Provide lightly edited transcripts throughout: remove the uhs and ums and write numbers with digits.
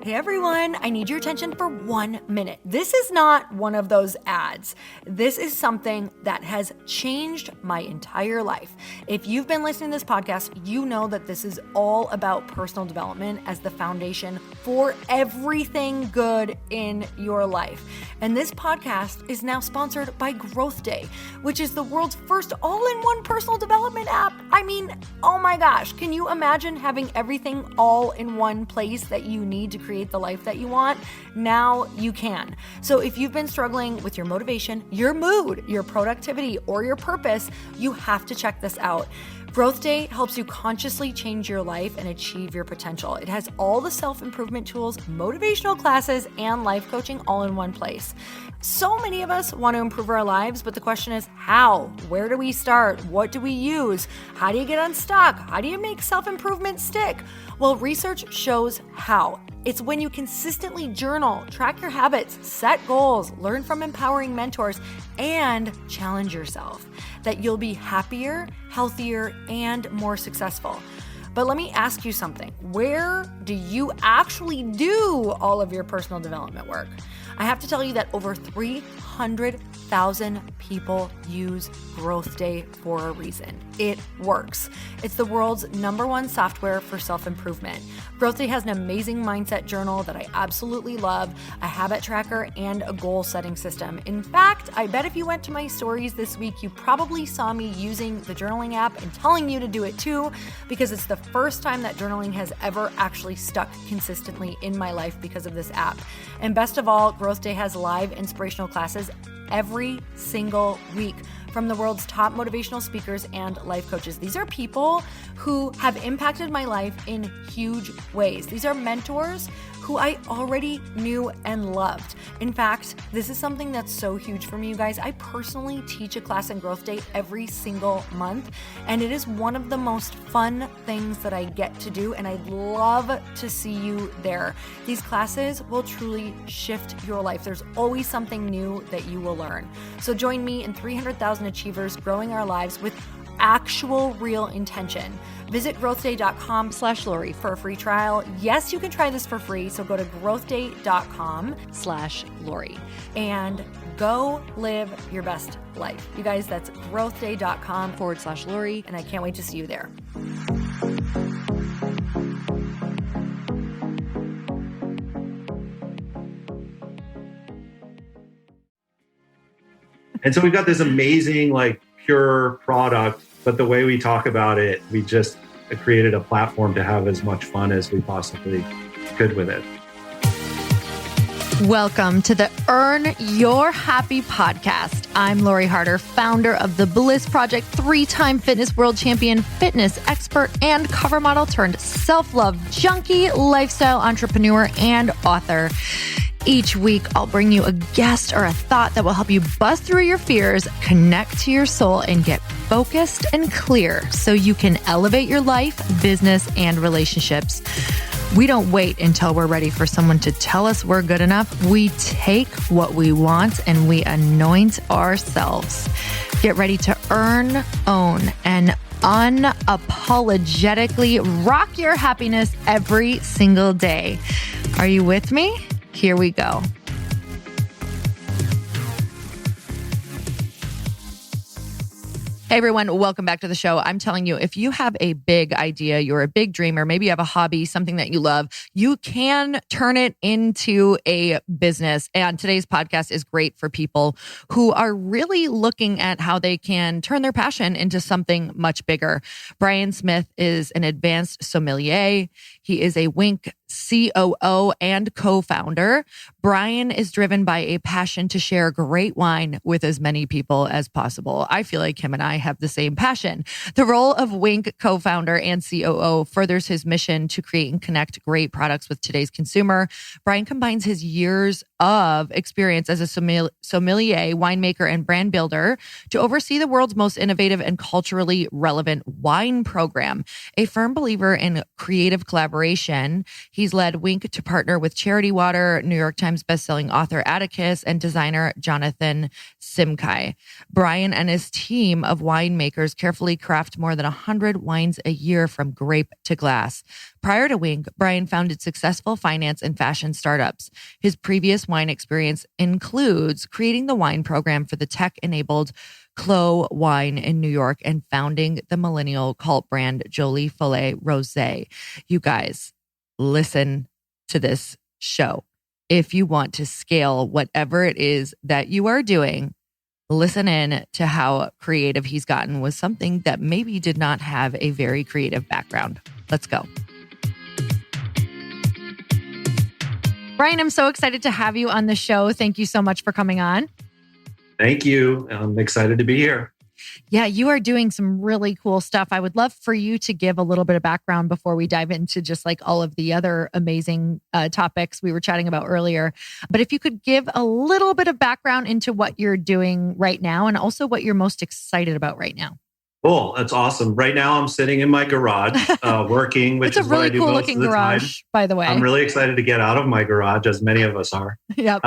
Hey everyone, I need your attention for 1 minute. This is not one of those ads. This is something that has changed my entire life. If you've been listening to this podcast, you know that this is all about personal development as the foundation for everything good in your life. And this podcast is now sponsored by Growth Day, which is the world's first all-in-one personal development app. I mean, oh my gosh, can you imagine having everything all in one place that you need to create the life that you want? Now you can. So if you've been struggling with your motivation, your mood, your productivity, or your purpose, you have to check this out. Growth Day helps you consciously change your life and achieve your potential. It has all the self-improvement tools, motivational classes, and life coaching all in one place. So many of us want to improve our lives, but the question is how? Where do we start? What do we use? How do you get unstuck? How do you make self-improvement stick? Well, research shows how. It's when you consistently journal, track your habits, set goals, learn from empowering mentors, and challenge yourself that you'll be happier, healthier, and more successful. But let me ask you something. Where do you actually do all of your personal development work? I have to tell you that over 300,000 people use Growth Day for a reason. It works. It's the world's #1 software for self-improvement. Growth Day has an amazing mindset journal that I absolutely love, a habit tracker, and a goal-setting system. In fact, I bet if you went to my stories this week, you probably saw me using the journaling app and telling you to do it too, because it's the first time that journaling has ever actually stuck consistently in my life because of this app. And best of all, Growth Day has live inspirational classes every single week from the world's top motivational speakers and life coaches. These are people who have impacted my life in huge ways. These are mentors who I already knew and loved. In fact, this is something that's so huge for me, you guys. I personally teach a class in Growth Day every single month, and it is one of the most fun things that I get to do, and I'd love to see you there. These classes will truly shift your life. There's always something new that you will learn. So join me and 300,000 achievers growing our lives with actual real intention. Visit growthday.com/Lori for a free trial. Yes, you can try this for free. So go to growthday.com/Lori and go live your best life. You guys, that's growthday.com/Lori. And I can't wait to see you there. And so we've got this amazing, pure product, but the way we talk about it, we just created a platform to have as much fun as we possibly could with it. Welcome to the Earn Your Happy podcast. I'm Lori Harder, founder of The Bliss Project, 3-time fitness world champion, fitness expert, and cover model turned self-love junkie, lifestyle entrepreneur, and author. Each week, I'll bring you a guest or a thought that will help you bust through your fears, connect to your soul, and get focused and clear so you can elevate your life, business, and relationships. We don't wait until we're ready for someone to tell us we're good enough. We take what we want and we anoint ourselves. Get ready to earn, own, and unapologetically rock your happiness every single day. Are you with me? Here we go. Hey everyone, welcome back to the show. I'm telling you, if you have a big idea, you're a big dreamer, maybe you have a hobby, something that you love, you can turn it into a business. And today's podcast is great for people who are really looking at how they can turn their passion into something much bigger. Brian Smith is an advanced sommelier. He is a Wink COO and co-founder. Brian is driven by a passion to share great wine with as many people as possible. I feel like him and I have the same passion. The role of Wink co-founder and COO furthers his mission to create and connect great products with today's consumer. Brian combines his years of experience as a sommelier, winemaker, and brand builder to oversee the world's most innovative and culturally relevant wine program. A firm believer in creative collaboration collaboration. He's led Wink to partner with Charity Water, New York Times bestselling author Atticus, and designer Jonathan Simkai. Brian and his team of winemakers carefully craft more than 100 wines a year from grape to glass. Prior to Wink, Brian founded successful finance and fashion startups. His previous wine experience includes creating the wine program for the tech-enabled Clos Wine in New York and founding the millennial cult brand Jolie Follet Rosé. You guys, listen to this show. If you want to scale whatever it is that you are doing, listen in to how creative he's gotten with something that maybe did not have a very creative background. Let's go. Brian, I'm so excited to have you on the show. Thank you so much for coming on. Thank you. I'm excited to be here. Yeah, you are doing some really cool stuff. I would love for you to give a little bit of background before we dive into just like all of the other amazing topics we were chatting about earlier. But if you could give a little bit of background into what you're doing right now and also what you're most excited about right now. Cool. That's awesome. Right now I'm sitting in my garage working, which is really what I do cool most looking of the garage, time. By the way. I'm really excited to get out of my garage, as many of us are. Yep.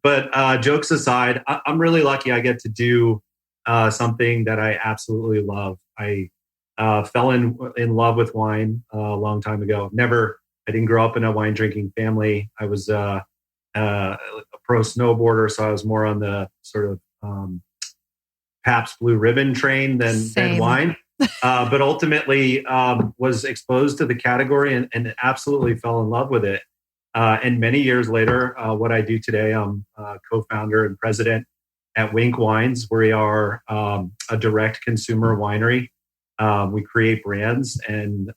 But jokes aside, I'm really lucky I get to do something that I absolutely love. I fell in love with wine a long time ago. I didn't grow up in a wine drinking family. I was a pro snowboarder, so I was more on the sort of Pabst Blue Ribbon train than wine. But ultimately was exposed to the category and absolutely fell in love with it. And many years later, what I do today, I'm co-founder and president at Wink Wines. We are a direct consumer winery. We create brands and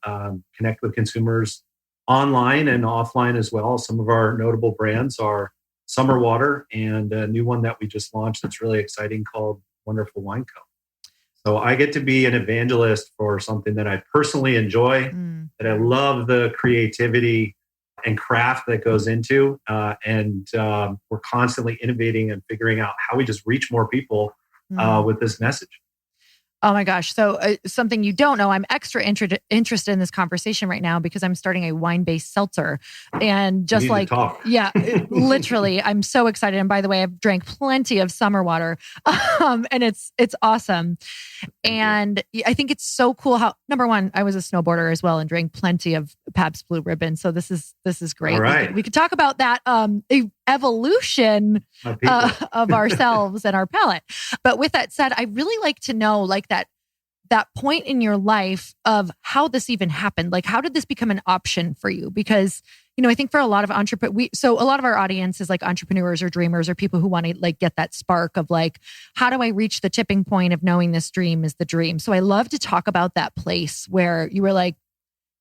connect with consumers online and offline as well. Some of our notable brands are Summer Water and a new one that we just launched that's really exciting called Wonderful Wine Co. So I get to be an evangelist for something that I personally enjoy, that I love the creativity and craft that goes into. And we're constantly innovating and figuring out how we just reach more people with this message. Oh my gosh. So something you don't know, I'm extra interested in this conversation right now because I'm starting a wine-based seltzer. And just like, yeah, literally, I'm so excited. And by the way, I've drank plenty of Summer Water and it's awesome. And I think it's so cool how, number one, I was a snowboarder as well and drank plenty of Pabst Blue Ribbon. So this is great. All right. We could talk about that evolution of ourselves and our palate. But with that said, I really like to know like that point in your life of how this even happened. Like, how did this become an option for you? Because, you know, I think for a lot of so a lot of our audience is like entrepreneurs or dreamers or people who want to like get that spark of like, how do I reach the tipping point of knowing this dream is the dream? So I love to talk about that place where you were like,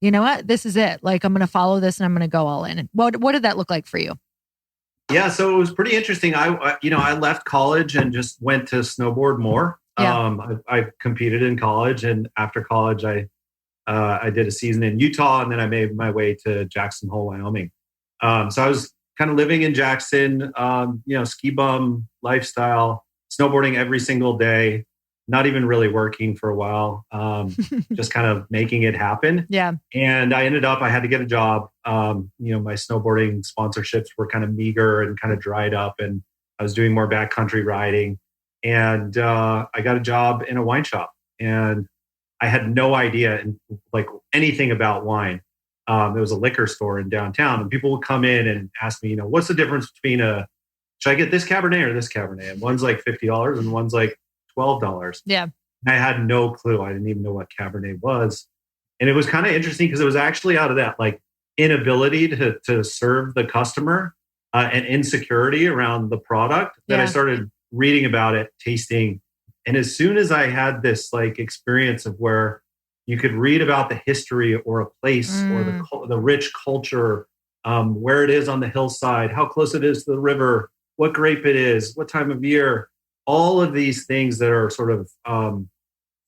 you know what, this is it. Like, I'm going to follow this and I'm going to go all in. What did that look like for you? Yeah, so it was pretty interesting. I left college and just went to snowboard more. Yeah. I competed in college, and after college, I did a season in Utah, and then I made my way to Jackson Hole, Wyoming. So I was kind of living in Jackson, ski bum lifestyle, snowboarding every single day, not even really working for a while, just kind of making it happen. Yeah. And I had to get a job. My snowboarding sponsorships were kind of meager and kind of dried up, and I was doing more backcountry riding. And I got a job in a wine shop, and I had no idea like anything about wine. There was a liquor store in downtown, and people would come in and ask me, what's the difference between should I get this Cabernet or this Cabernet? And one's like $50 and one's like $12. Yeah. I had no clue. I didn't even know what Cabernet was. And it was kind of interesting because it was actually out of that like inability to serve the customer and insecurity around the product that I started reading about it, tasting. And as soon as I had this like experience of where you could read about the history or a place or the rich culture, where it is on the hillside, how close it is to the river, what grape it is, what time of year, all of these things that are sort of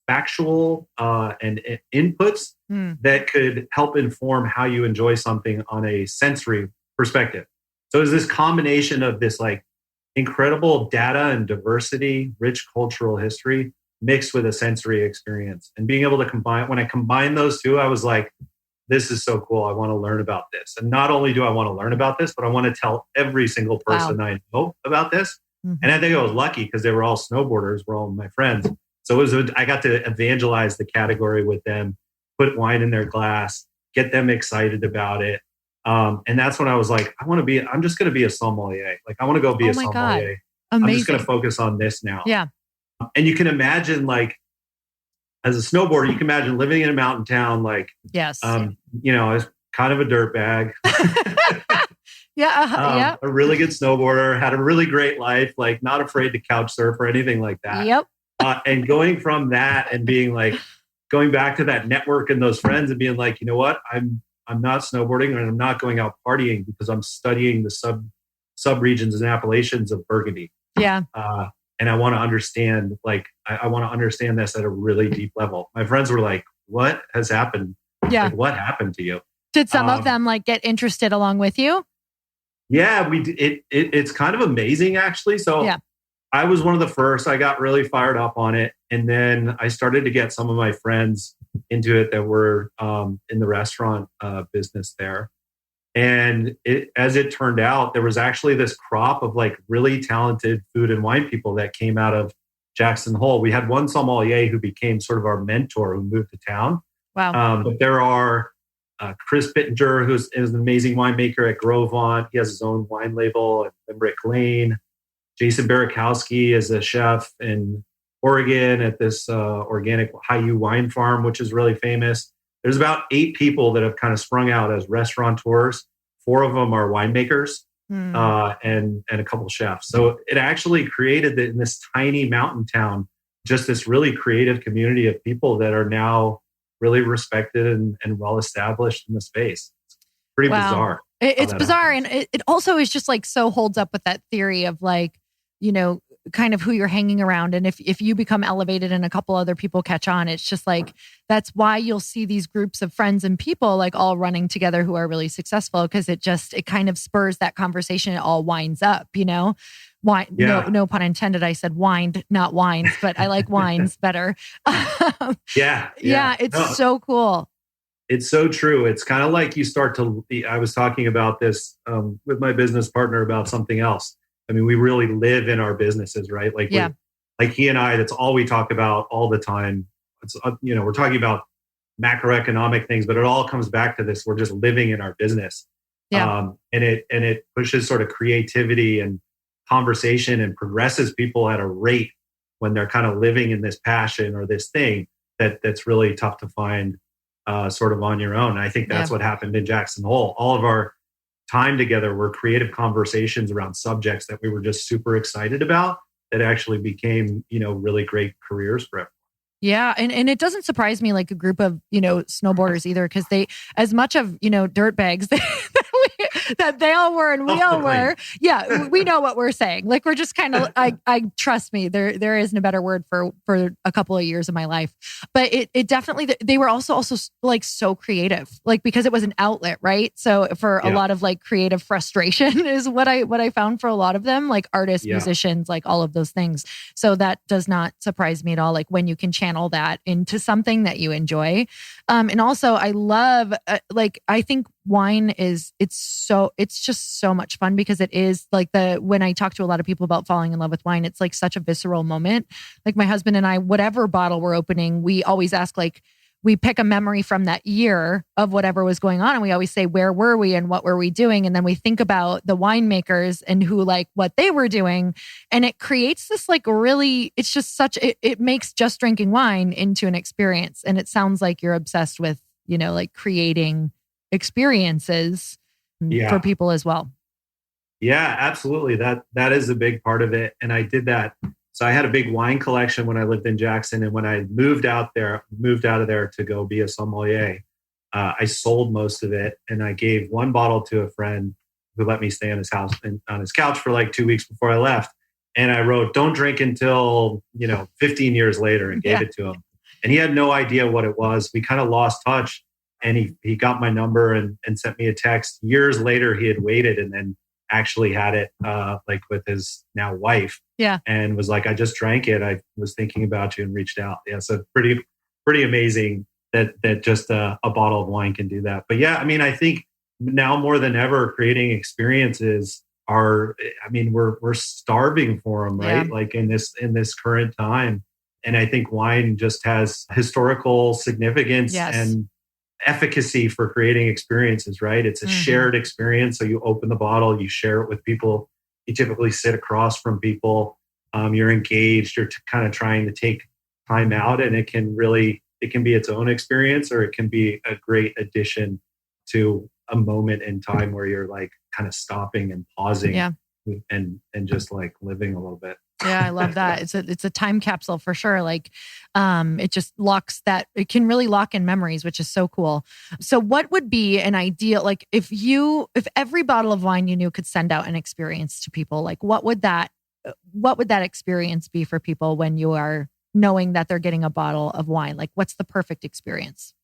factual and inputs that could help inform how you enjoy something on a sensory perspective. So it's this combination of this like incredible data and diversity, rich cultural history mixed with a sensory experience. And being able to when I combined those two, I was like, this is so cool. I want to learn about this. And not only do I want to learn about this, but I want to tell every single person I know about this. Mhm. And I think I was lucky because they were all snowboarders, were all my friends. So I got to evangelize the category with them, put wine in their glass, get them excited about it. And that's when I was like, I'm just going to be a sommelier. Like, I want to go be Oh a my God. sommelier. Amazing. I'm just going to focus on this now. Yeah. And you can imagine, like, as a snowboarder, you can imagine living in a mountain town, like, Yes. you know, I was kind of a dirtbag. Yeah. A really good snowboarder, had a really great life, like not afraid to couch surf or anything like that. Yep. And going from that and being like, going back to that network and those friends and being like, you know what, I'm not snowboarding and I'm not going out partying because I'm studying the sub regions and appellations of Burgundy. Yeah. And I want to understand, like, I want to understand this at a really deep level. My friends were like, what has happened? Yeah. Like, what happened to you? Did some of them like get interested along with you? Yeah, it's kind of amazing, actually. So yeah. I was one of the first. I got really fired up on it. And then I started to get some of my friends into it that were in the restaurant business there. And as it turned out, there was actually this crop of like really talented food and wine people that came out of Jackson Hole. We had one sommelier who became sort of our mentor who moved to town. Wow. But there are Chris Pittenger, who is an amazing winemaker at Grovant. He has his own wine label. And Rick Lane. Jason Barakowski is a chef in Oregon at this organic Haiyu wine farm, which is really famous. There's about 8 people that have kind of sprung out as restaurateurs. 4 of them are winemakers and a couple chefs. So it actually created in this tiny mountain town just this really creative community of people that are now really respected and well established in the space. It's pretty bizarre. It's bizarre. Happens. And it also is just like so holds up with that theory of like, you know, kind of who you're hanging around. And if you become elevated and a couple other people catch on, it's just like, that's why you'll see these groups of friends and people like all running together who are really successful. Cause it kind of spurs that conversation. It all winds up, you know, no pun intended. I said wined, not wines, but I like wines better. Yeah. It's so cool. It's so true. It's kind of like you I was talking about this with my business partner about something else. I mean, we really live in our businesses, right? Like, like he and I, that's all we talk about all the time. It's, we're talking about macroeconomic things, but it all comes back to this. We're just living in our business. And it pushes sort of creativity and conversation and progresses people at a rate when they're kind of living in this passion or this thing that's really tough to find sort of on your own. And I think that's what happened in Jackson Hole. All of our time together were creative conversations around subjects that we were just super excited about that actually became, really great careers for everyone. Yeah. And it doesn't surprise me like a group of, snowboarders either, because they, as much of, dirt bags that they all were and we all were. Yeah. We know what we're saying. Like, we're just kind of, I trust me, there isn't a better word for a couple of years of my life, but it definitely, they were also like so creative, like, because it was an outlet, right? So for a lot of like creative frustration is what I found for a lot of them, like artists, musicians, like all of those things. So that does not surprise me at all. Like when you can channel that into something that you enjoy. And also I love, I think wine it's just so much fun because it is like when I talk to a lot of people about falling in love with wine, it's like such a visceral moment. Like my husband and I, whatever bottle we're opening, we always ask, like, we pick a memory from that year of whatever was going on. And we always say, where were we and what were we doing? And then we think about the winemakers and who, like, what they were doing. And it creates this like really, it's just it makes just drinking wine into an experience. And it sounds like you're obsessed with, like creating experiences for people as well. Yeah, absolutely. That is a big part of it. And I did that. So I had a big wine collection when I lived in Jackson. And when I moved out of there to go be a sommelier, I sold most of it. And I gave one bottle to a friend who let me stay in his house and on his couch for like 2 weeks before I left. And I wrote, don't drink until, 15 years later, and gave it to him. And he had no idea what it was. We kind of lost touch. And he got my number and sent me a text. Years later, he had waited and then actually had it like with his now wife. Yeah. And was like, I just drank it. I was thinking about you and reached out. Yeah. So pretty amazing that just a bottle of wine can do that. But yeah, I mean, I think now more than ever, creating experiences we're starving for them, right? Yeah. Like in this current time. And I think wine just has historical significance Yes. and efficacy for creating experiences, right? It's a shared experience. So you open the bottle, you share it with people. You typically sit across from people. You're engaged. You're kind of trying to take time out, and it can be its own experience, or it can be a great addition to a moment in time where you're like kind of stopping and pausing, Yeah. and just like living a little bit. Yeah, I love that. It's a time capsule for sure. Like, it just it can really lock in memories, which is so cool. So what would be an ideal, like if every bottle of wine you knew could send out an experience to people, like what would that experience be for people when you are knowing that they're getting a bottle of wine? Like what's the perfect experience?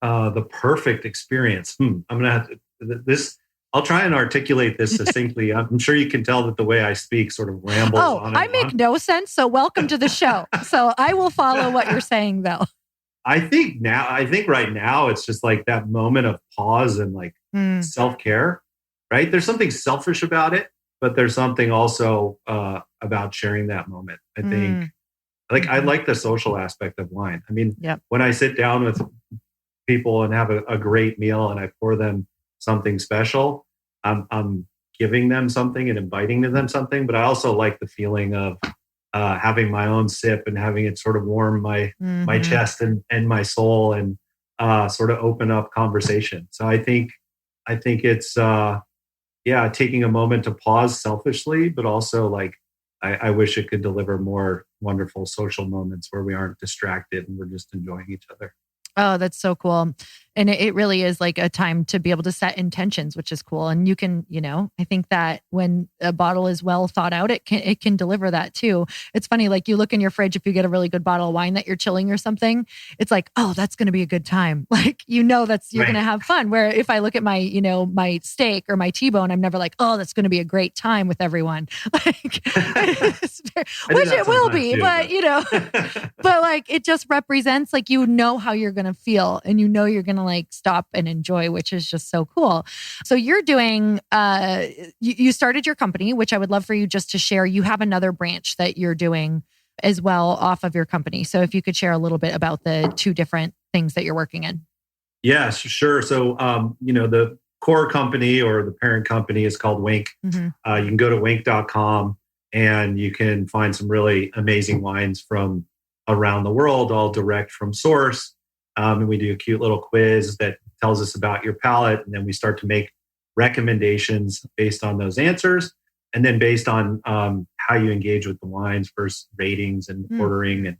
The perfect experience. I'm going to have to, I'll try and articulate this succinctly. I'm sure you can tell that the way I speak sort of rambles on and I make on. no sense. So welcome to the show. So I will follow what you're saying though. I think right now it's just like that moment of pause and like self-care, right? There's something selfish about it, but there's something also about sharing that moment. I think I like the social aspect of wine. I mean, when I sit down with people and have a great meal and I pour them something special, I'm giving them something and inviting them something, but I also like the feeling of having my own sip and having it sort of warm my chest and my soul and sort of open up conversation. So I think it's taking a moment to pause selfishly, but also like I wish it could deliver more wonderful social moments where we aren't distracted and we're just enjoying each other. Oh, that's so cool. And it really is like a time to be able to set intentions, which is cool. And you can, I think that when a bottle is well thought out, it can deliver that too. It's funny, like you look in your fridge, if you get a really good bottle of wine that you're chilling or something, it's like, oh, that's going to be a good time. Like, you're going to have fun. Where if I look at my, my steak or my T-bone, I'm never like, oh, that's going to be a great time with everyone. Like, which it will be, too, but like, it just represents like, how you're going to feel and you're going to like stop and enjoy, which is just so cool. So you're doing, you started your company, which I would love for you just to share. You have another branch that you're doing as well off of your company. So if you could share a little bit about the two different things that you're working in. Yeah, sure. So, the core company or the parent company is called Wink. You can go to wink.com and you can find some really amazing wines from around the world, all direct from source. And we do a cute little quiz that tells us about your palate. And then we start to make recommendations based on those answers. And then based on how you engage with the wines versus ratings and ordering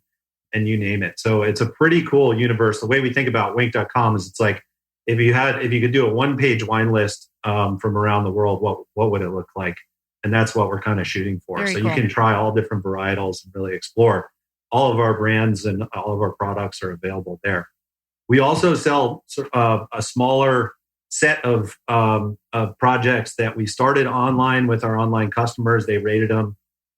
and you name it. So it's a pretty cool universe. The way we think about wink.com is it's like, if you could do a 1-page wine list from around the world, what would it look like? And that's what we're kind of shooting for. Very so cool. You can try all different varietals and really explore. All of our brands and all of our products are available there. We also sell a smaller set of projects that we started online with our online customers. They rated them,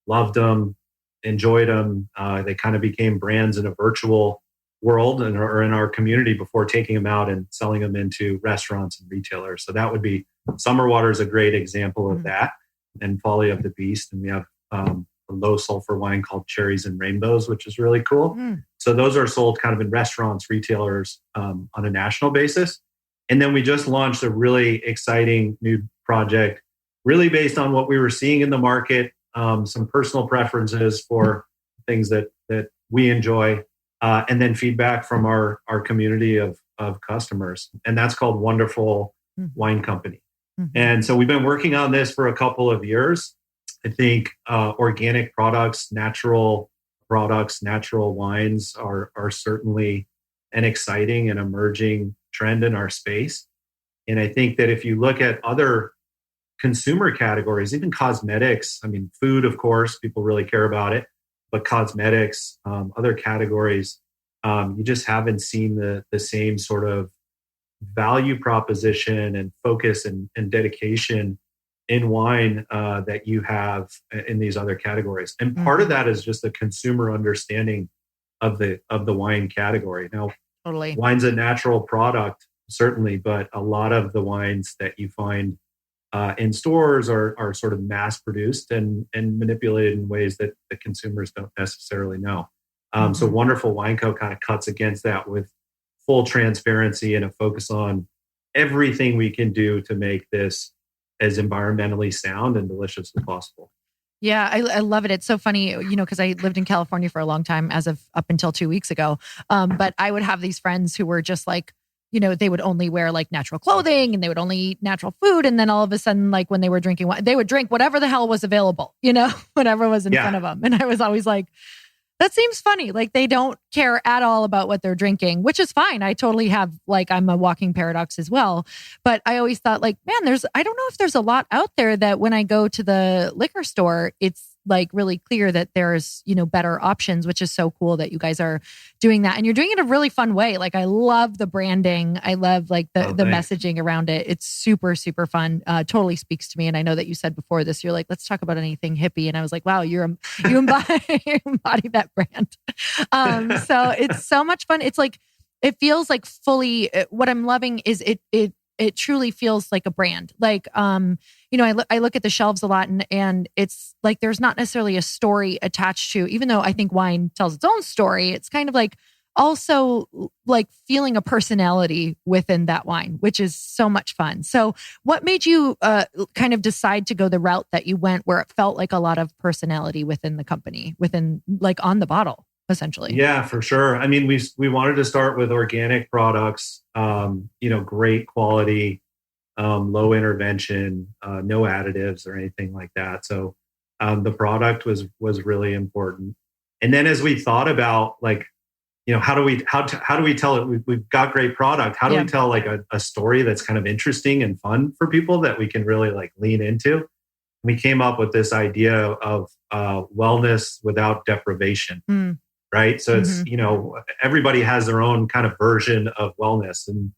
loved them, enjoyed them. They kind of became brands in a virtual world or in our community before taking them out and selling them into restaurants and retailers. So that would be Summer Water is a great example of that, and Folly of the Beast. And we have a low sulfur wine called Cherries and Rainbows, which is really cool. So those are sold kind of in restaurants, retailers on a national basis. And then we just launched a really exciting new project, really based on what we were seeing in the market, some personal preferences for things that we enjoy, and then feedback from our community of customers. And that's called Wonderful Wine Company. And so we've been working on this for a couple of years. I think organic products, natural wines are certainly an exciting and emerging trend in our space. And I think that if you look at other consumer categories, even cosmetics, I mean, food, of course, people really care about it, but cosmetics, other categories, you just haven't seen the same sort of value proposition and focus and dedication in wine that you have in these other categories. And part of that is just the consumer understanding of the wine category. Now, Totally. Wine's a natural product, certainly, but a lot of the wines that you find in stores are sort of mass produced and manipulated in ways that the consumers don't necessarily know. So Wonderful Wine Co. kind of cuts against that with full transparency and a focus on everything we can do to make this as environmentally sound and delicious as possible. Yeah, I love it. It's so funny, because I lived in California for a long time as of up until 2 weeks ago. But I would have these friends who were just like, they would only wear like natural clothing and they would only eat natural food. And then all of a sudden, like when they were drinking wine, they would drink whatever the hell was available, whatever was in front of them. And I was always like, that seems funny. Like they don't care at all about what they're drinking, which is fine. I totally have, I'm a walking paradox as well. But I always thought man, I don't know if there's a lot out there that when I go to the liquor store, it's like really clear that there's, better options, which is so cool that you guys are doing that. And you're doing it in a really fun way. Like I love the branding. I love the messaging around it. It's super, super fun. Totally speaks to me. And I know that you said before this, you're like, let's talk about anything hippie. And I was like, wow, you embody that brand. So it's so much fun. It's like, it feels like fully, what I'm loving is it truly feels like a brand. Like, I look at the shelves a lot and it's like, there's not necessarily a story attached to, even though I think wine tells its own story, it's kind of like also like feeling a personality within that wine, which is so much fun. So what made you kind of decide to go the route that you went where it felt like a lot of personality within the company, within like on the bottle? Essentially. Yeah, for sure. I mean, we wanted to start with organic products, great quality, low intervention, no additives or anything like that. So the product was really important. And then as we thought about how do we tell it? We've got great product. How do we tell like a story that's kind of interesting and fun for people that we can really like lean into? We came up with this idea of wellness without deprivation. Right. So it's, everybody has their own kind of version of wellness. And,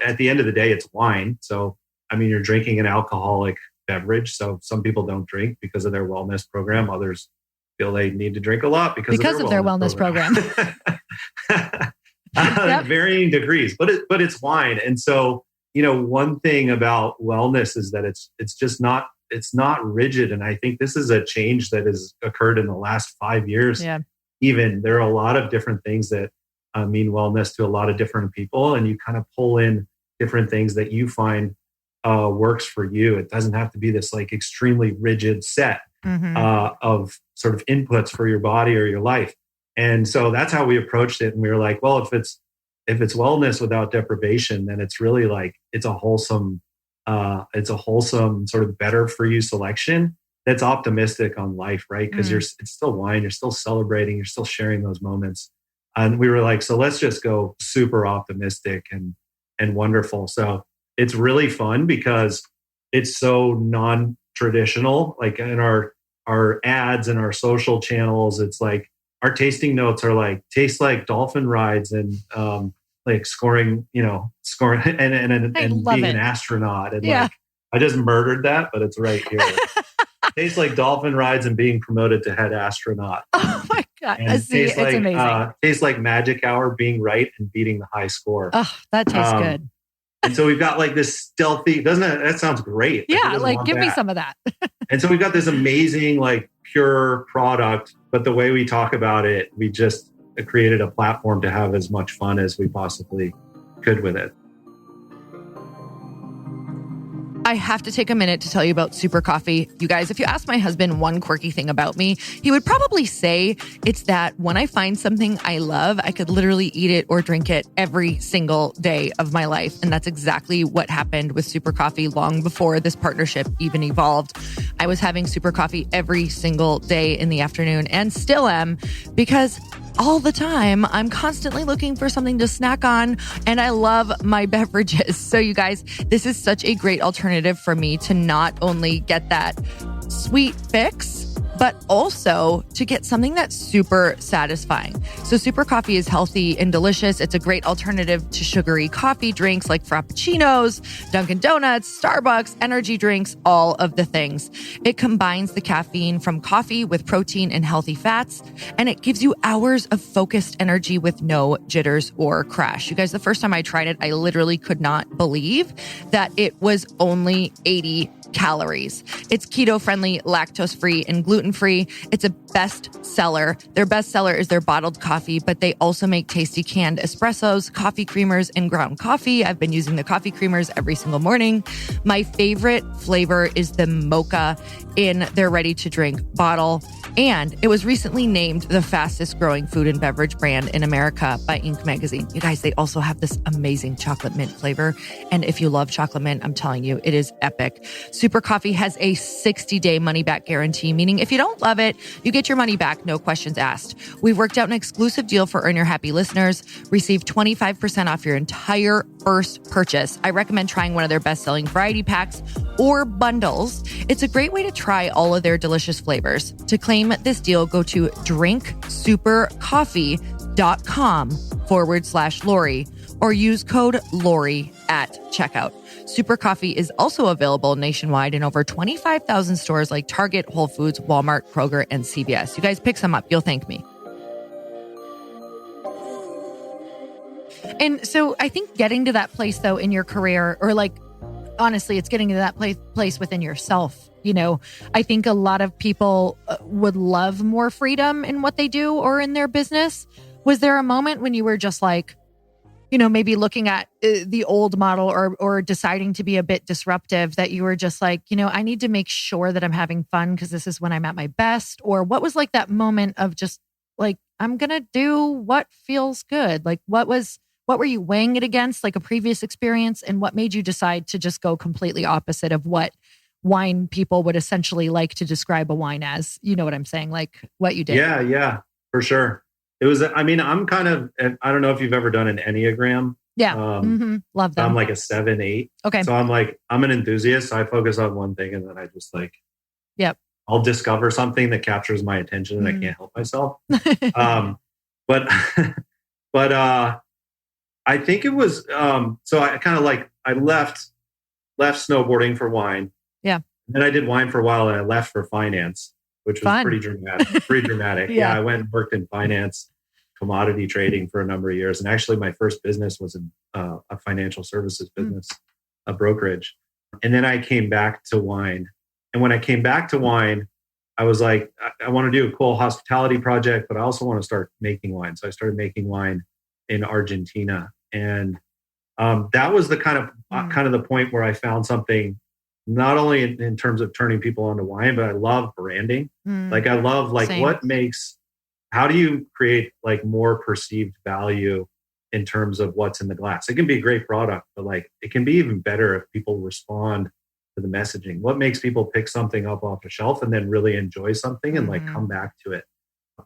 at the end of the day, it's wine. So, I mean, you're drinking an alcoholic beverage. So some people don't drink because of their wellness program. Others feel they need to drink a lot because of their wellness program. Varying degrees, but it's wine. And so, one thing about wellness is that it's not rigid. And I think this is a change that has occurred in the last 5 years. Yeah. Even there are a lot of different things that mean wellness to a lot of different people, and you kind of pull in different things that you find works for you. It doesn't have to be this like extremely rigid set of sort of inputs for your body or your life. And so that's how we approached it. And we were like, well, if it's wellness without deprivation, then it's really like it's a wholesome sort of better for you selection that's optimistic on life, right? Because it's still wine, you're still celebrating, you're still sharing those moments. And we were like, so let's just go super optimistic and wonderful. So it's really fun because it's so non-traditional. Like in our ads and our social channels, it's like our tasting notes are like, tastes like dolphin rides and like scoring and being an astronaut. And like, I just murdered that, but it's right here. Tastes like dolphin rides and being promoted to head astronaut. Oh my God. It's amazing. Tastes like magic hour, being right and beating the high score. Oh, that tastes good. And so we've got like this stealthy, that sounds great. Yeah, like give me some of that. And so we've got this amazing, like pure product, but the way we talk about it, we just created a platform to have as much fun as we possibly could with it. I have to take a minute to tell you about Super Coffee. You guys, if you ask my husband one quirky thing about me, he would probably say it's that when I find something I love, I could literally eat it or drink it every single day of my life. And that's exactly what happened with Super Coffee long before this partnership even evolved. I was having Super Coffee every single day in the afternoon and still am, because all the time I'm constantly looking for something to snack on, and I love my beverages. So you guys, this is such a great alternative for me to not only get that sweet fix, but also to get something that's super satisfying. So Super Coffee is healthy and delicious. It's a great alternative to sugary coffee drinks like Frappuccinos, Dunkin' Donuts, Starbucks, energy drinks, all of the things. It combines the caffeine from coffee with protein and healthy fats, and it gives you hours of focused energy with no jitters or crash. You guys, the first time I tried it, I literally could not believe that it was only 80 calories. It's keto-friendly, lactose-free, and gluten-free. It's a best seller. Their best seller is their bottled coffee, but they also make tasty canned espressos, coffee creamers, and ground coffee. I've been using the coffee creamers every single morning. My favorite flavor is the mocha in their ready-to-drink bottle. And it was recently named the fastest growing food and beverage brand in America by Inc. magazine. You guys, they also have this amazing chocolate mint flavor. And if you love chocolate mint, I'm telling you, it is epic. Super Coffee has a 60-day money-back guarantee, meaning if you don't love it, you get your money back, no questions asked. We've worked out an exclusive deal for Earn Your Happy listeners. Receive 25% off your entire first purchase. I recommend trying one of their best-selling variety packs or bundles. It's a great way to try all of their delicious flavors. To claim this deal, go to drinksupercoffee.com/Lori or use code Lori at checkout. Super Coffee is also available nationwide in over 25,000 stores like Target, Whole Foods, Walmart, Kroger, and CVS. You guys pick some up. You'll thank me. And so I think getting to that place, though, in your career, or like, honestly, it's getting to that place within yourself. You know, I think a lot of people would love more freedom in what they do or in their business. Was there a moment when you were just like, you know, maybe looking at the old model or deciding to be a bit disruptive, that you were just like, you know, I need to make sure that I'm having fun because this is when I'm at my best? Or what was like that moment of just like, I'm going to do what feels good? Like what were you weighing it against, like a previous experience? And what made you decide to just go completely opposite of what wine people would essentially like to describe a wine as? You know what I'm saying? Like what you did. Yeah, for sure. It was, I mean, I'm kind of, I don't know if you've ever done an Enneagram. Yeah. Love them. I'm like a 7-8. Okay. So I'm an enthusiast. So I focus on one thing and then I just like, yep. I'll discover something that captures my attention and I can't help myself. But I think it was, so I kind of like, I left snowboarding for wine. Yeah. And then I did wine for a while and I left for finance, which was pretty dramatic. Yeah. I went and worked in finance, commodity trading for a number of years. And actually my first business was a financial services business, a brokerage. And then I came back to wine. And when I came back to wine, I was like, I want to do a cool hospitality project, but I also want to start making wine. So I started making wine in Argentina. And that was the kind of the point where I found something, not only in terms of turning people onto wine, but I love branding. Like I love how do you create like more perceived value in terms of what's in the glass? It can be a great product, but like it can be even better if people respond to the messaging. What makes people pick something up off a shelf and then really enjoy something and like come back to it?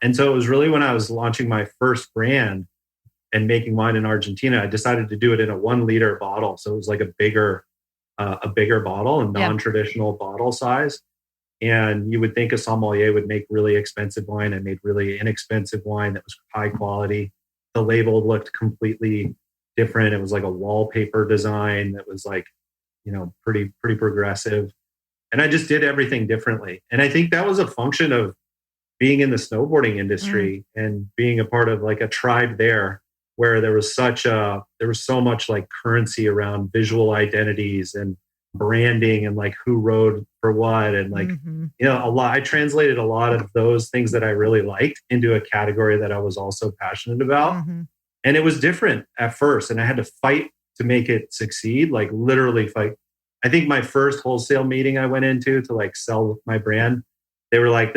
And so it was really when I was launching my first brand and making wine in Argentina, I decided to do it in a 1 liter bottle. So it was like a bigger bottle, a non-traditional bottle size. And you would think a sommelier would make really expensive wine. I made really inexpensive wine that was high quality. The label looked completely different. It was like a wallpaper design that was like, you know, pretty progressive. And I just did everything differently. And I think that was a function of being in the snowboarding industry and being a part of like a tribe there, where there was so much like currency around visual identities and branding and like who rode for what. And like, you know, I translated a lot of those things that I really liked into a category that I was also passionate about. And it was different at first. And I had to fight to make it succeed, like literally fight. I think my first wholesale meeting I went into to like sell my brand, they were like,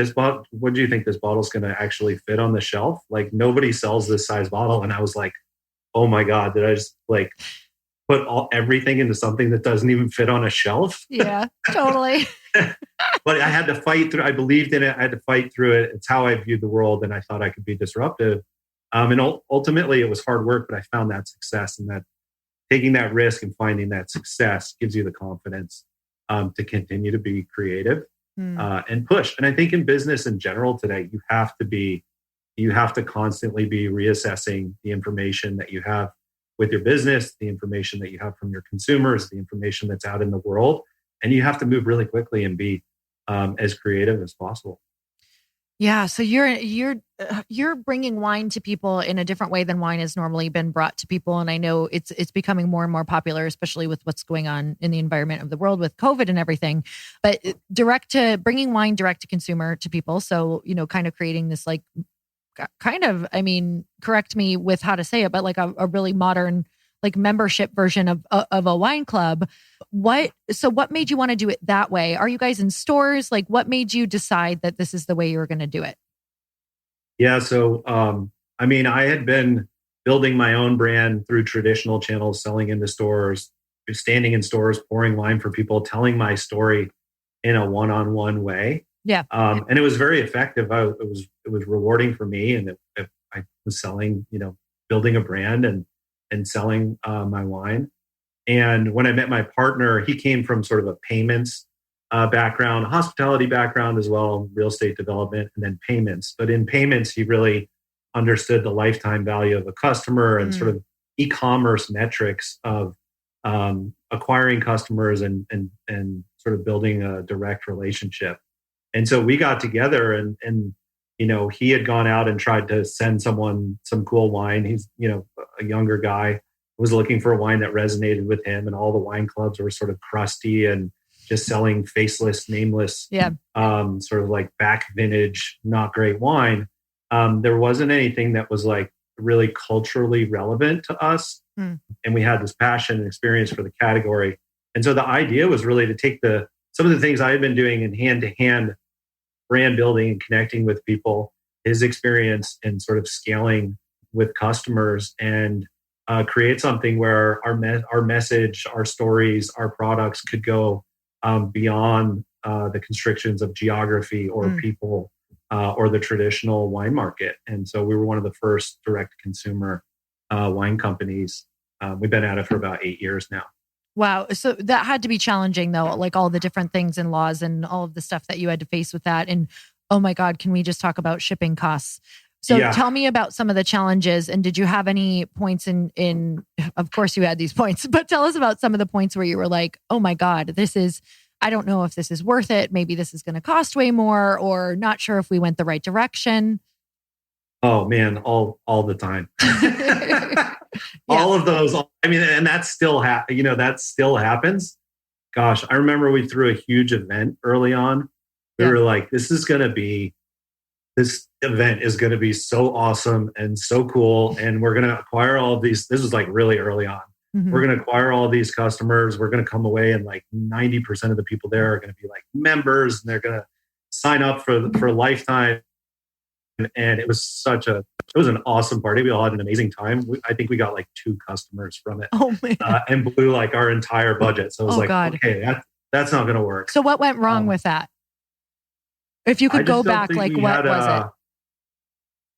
what do you think this bottle's going to actually fit on the shelf? Like nobody sells this size bottle. And I was like, oh my God, did I just like put everything into something that doesn't even fit on a shelf? Yeah, totally. But I had to fight through. I believed in it. I had to fight through it. It's how I viewed the world. And I thought I could be disruptive. And ultimately it was hard work, but I found that success, and that taking that risk and finding that success gives you the confidence to continue to be creative and push. And I think in business in general today, you have to constantly be reassessing the information that you have with your business, the information that you have from your consumers, the information that's out in the world. And you have to move really quickly and be as creative as possible. Yeah, so you're bringing wine to people in a different way than wine has normally been brought to people, and I know it's becoming more and more popular, especially with what's going on in the environment of the world with COVID and everything. But bringing wine direct to consumer to people, so kind of creating this like kind of, I mean, correct me with how to say it, but like a really modern like membership version of a wine club. What made you want to do it that way? Are you guys in stores? Like what made you decide that this is the way you were going to do it? Yeah. So, I mean, I had been building my own brand through traditional channels, selling into stores, standing in stores, pouring wine for people, telling my story in a one-on-one way. Yeah. And it was very effective. It was rewarding for me. And I was selling, building a brand and selling my wine. And when I met my partner, he came from sort of a payments background, hospitality background as well, real estate development, and then payments. But in payments, he really understood the lifetime value of a customer and sort of e-commerce metrics of acquiring customers and sort of building a direct relationship. And so we got together and he had gone out and tried to send someone some cool wine. He's, a younger guy, was looking for a wine that resonated with him, and all the wine clubs were sort of crusty and just selling faceless, nameless, sort of like back vintage, not great wine. There wasn't anything that was like really culturally relevant to us. And we had this passion and experience for the category. And so the idea was really to take some of the things I had been doing in hand-to-hand brand building and connecting with people, his experience and sort of scaling with customers, and create something where our message, our stories, our products could go beyond the constrictions of geography or people or the traditional wine market. And so we were one of the first direct consumer wine companies. We've been at it for about 8 years now. Wow. So that had to be challenging though, like all the different things and laws and all of the stuff that you had to face with that. And oh my God, can we just talk about shipping costs? So tell me about some of the challenges, and did you have any points in, of course you had these points, but tell us about some of the points where you were like, oh my God, I don't know if this is worth it. Maybe this is going to cost way more, or not sure if we went the right direction. Oh man, all the time. All of those. I mean, and that still that still happens. Gosh, I remember we threw a huge event early on. We were like, this event is going to be so awesome and so cool. And we're going to acquire all of these. This was like really early on. We're going to acquire all of these customers. We're going to come away and like 90% of the people there are going to be like members, and they're going to sign up for lifetime. And it was an awesome party. We all had an amazing time. I think we got like 2 customers from it. Oh man. And blew like our entire budget. So it was God. Okay, that's not going to work. So what went wrong with that? If you could go back, like what was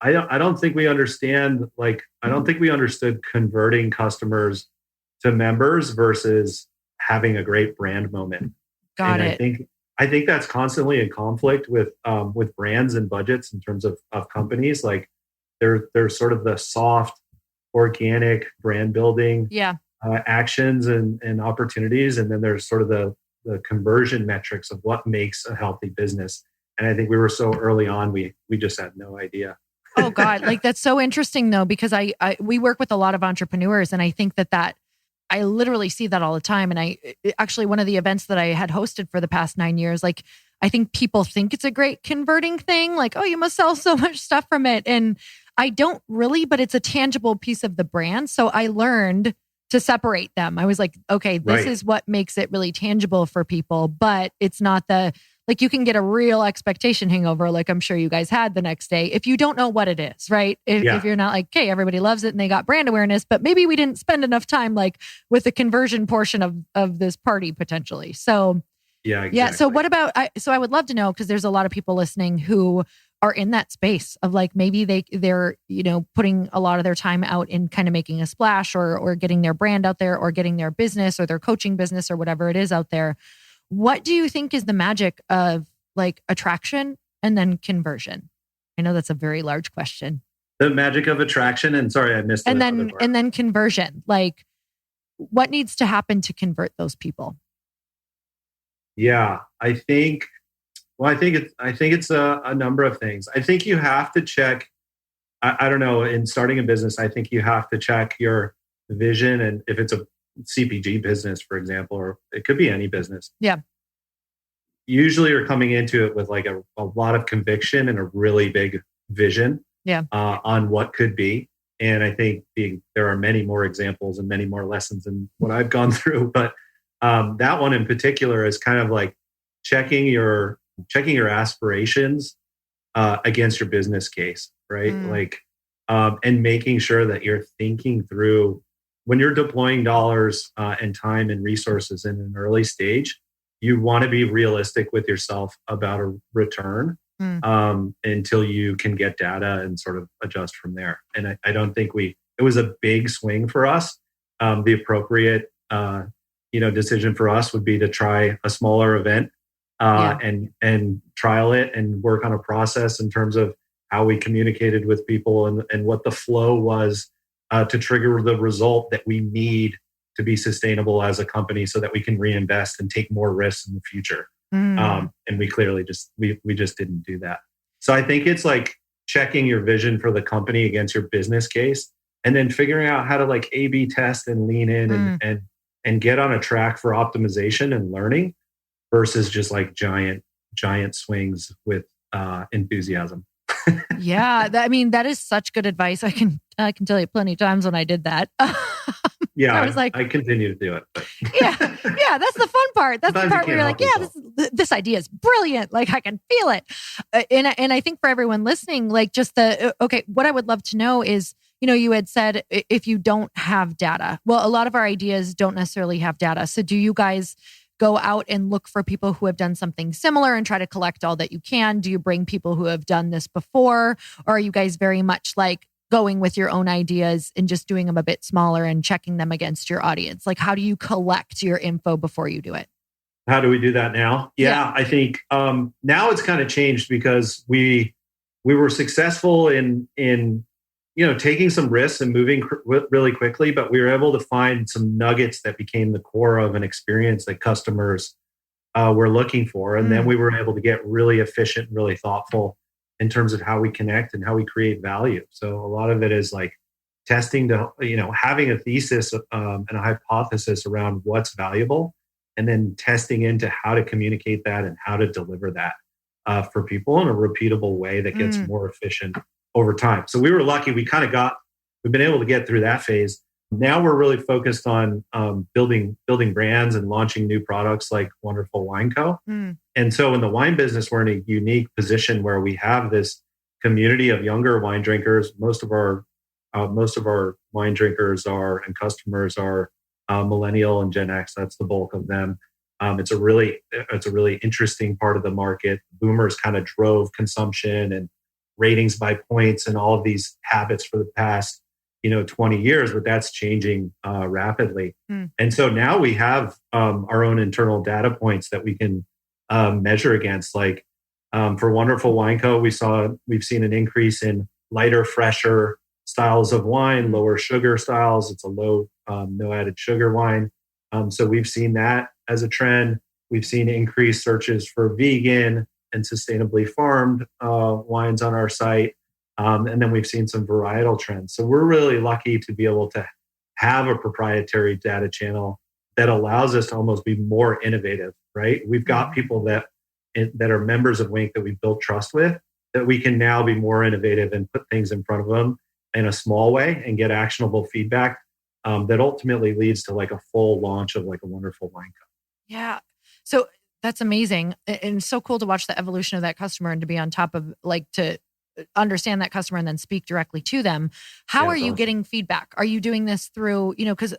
it? I don't think we understand, I don't think we understood converting customers to members versus having a great brand moment. Got it. I think that's constantly in conflict with brands and budgets in terms of companies. Like there's sort of the soft, organic brand building actions and opportunities. And then there's sort of the conversion metrics of what makes a healthy business. And I think we were so early on, we just had no idea. Oh God. Like that's so interesting though, because we work with a lot of entrepreneurs, and I think that I literally see that all the time. And I actually, one of the events that I had hosted for the past 9 years, like I think people think it's a great converting thing. Like, oh, you must sell so much stuff from it. And I don't really, but it's a tangible piece of the brand. So I learned to separate them. I was like, okay, this is what makes it really tangible for people, but it's not like you can get a real expectation hangover, like I'm sure you guys had the next day, if you don't know what it is, right? If you're not like, okay, everybody loves it and they got brand awareness, but maybe we didn't spend enough time like with the conversion portion of this party potentially. So exactly. Yeah. So what about, so I would love to know, because there's a lot of people listening who are in that space of like, maybe they're, putting a lot of their time out in kind of making a splash or getting their brand out there or getting their business or their coaching business or whatever it is out there. What do you think is the magic of like attraction and then conversion? I know that's a very large question. The magic of attraction, and sorry, I missed And the other then part. and then conversion. Like, what needs to happen to convert those people? Yeah, I think it's a number of things. I think you have to check. I don't know. In starting a business, I think you have to check your vision, and if it's a CPG business, for example, or it could be any business. Yeah. Usually, you're coming into it with like a lot of conviction and a really big vision. Yeah. On what could be. And I think there are many more examples and many more lessons than what I've gone through. But that one in particular is kind of like checking your aspirations against your business case, right? Like, and making sure that you're thinking through when you're deploying dollars and time and resources in an early stage. You want to be realistic with yourself about a return. Until you can get data and sort of adjust from there. And I don't think it was a big swing for us. The appropriate, decision for us would be to try a smaller event and trial it and work on a process in terms of how we communicated with people and what the flow was to trigger the result that we need to be sustainable as a company so that we can reinvest and take more risks in the future. And we clearly we just didn't do that. So I think it's like checking your vision for the company against your business case and then figuring out how to like A/B test and lean in and get on a track for optimization and learning versus just like giant swings with enthusiasm. Yeah. That is such good advice. I can tell you plenty of times when I did that. Yeah, I was like, I continue to do it. But. yeah, that's the fun part. That's the part where you're like, yeah, this idea is brilliant. Like I can feel it. And I think for everyone listening, like just what I would love to know is, you had said if you don't have data, well, a lot of our ideas don't necessarily have data. So do you guys go out and look for people who have done something similar and try to collect all that you can? Do you bring people who have done this before? Or are you guys very much like going with your own ideas and just doing them a bit smaller and checking them against your audience? Like, how do you collect your info before you do it? How do we do that now? Yeah. I think now it's kind of changed because we were successful in taking some risks and moving really quickly, but we were able to find some nuggets that became the core of an experience that customers were looking for. And then we were able to get really efficient, really thoughtful in terms of how we connect and how we create value. So a lot of it is like testing to, having a thesis and a hypothesis around what's valuable, and then testing into how to communicate that and how to deliver that for people in a repeatable way that gets more efficient over time. So we were lucky. We've been able to get through that phase. Now we're really focused on building brands and launching new products like Wonderful Wine Co. And so in the wine business, we're in a unique position where we have this community of younger wine drinkers. Most of our wine drinkers and customers are millennial and Gen X. That's the bulk of them. It's a really interesting part of the market. Boomers kind of drove consumption and ratings by points and all of these habits for the past 20 years, but that's changing rapidly. And so now we have our own internal data points that we can measure against. Like for Wonderful Wine Co., we've seen an increase in lighter, fresher styles of wine, lower sugar styles. It's a low, no added sugar wine. So we've seen that as a trend. We've seen increased searches for vegan and sustainably farmed wines on our site. And then we've seen some varietal trends. So we're really lucky to be able to have a proprietary data channel that allows us to almost be more innovative, right? We've got people that are members of Wink that we've built trust with, that we can now be more innovative and put things in front of them in a small way and get actionable feedback that ultimately leads to like a full launch of like a Wonderful Wine Co. Yeah. So that's amazing. And so cool to watch the evolution of that customer and to be on top of like to understand that customer and then speak directly to them. How are you getting feedback? Are you doing this through, because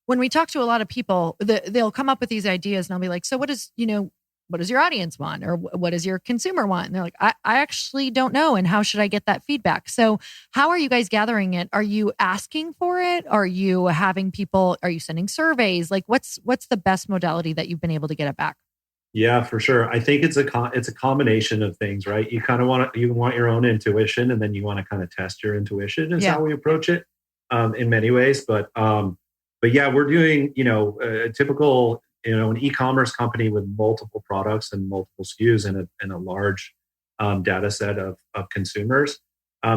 when we talk to a lot of people, they'll come up with these ideas and I'll be like, so what does your audience want? Or what does your consumer want? And they're like, I actually don't know. And how should I get that feedback? So how are you guys gathering it? Are you asking for it? Are you having people, are you sending surveys? Like what's the best modality that you've been able to get it back? Yeah, for sure. I think it's a combination of things, right? You kind of you want your own intuition, and then you want to kind of test your intuition. Is Yeah. how we approach it in many ways. But yeah, we're doing a typical an e-commerce company with multiple products and multiple SKUs and a large data set of consumers.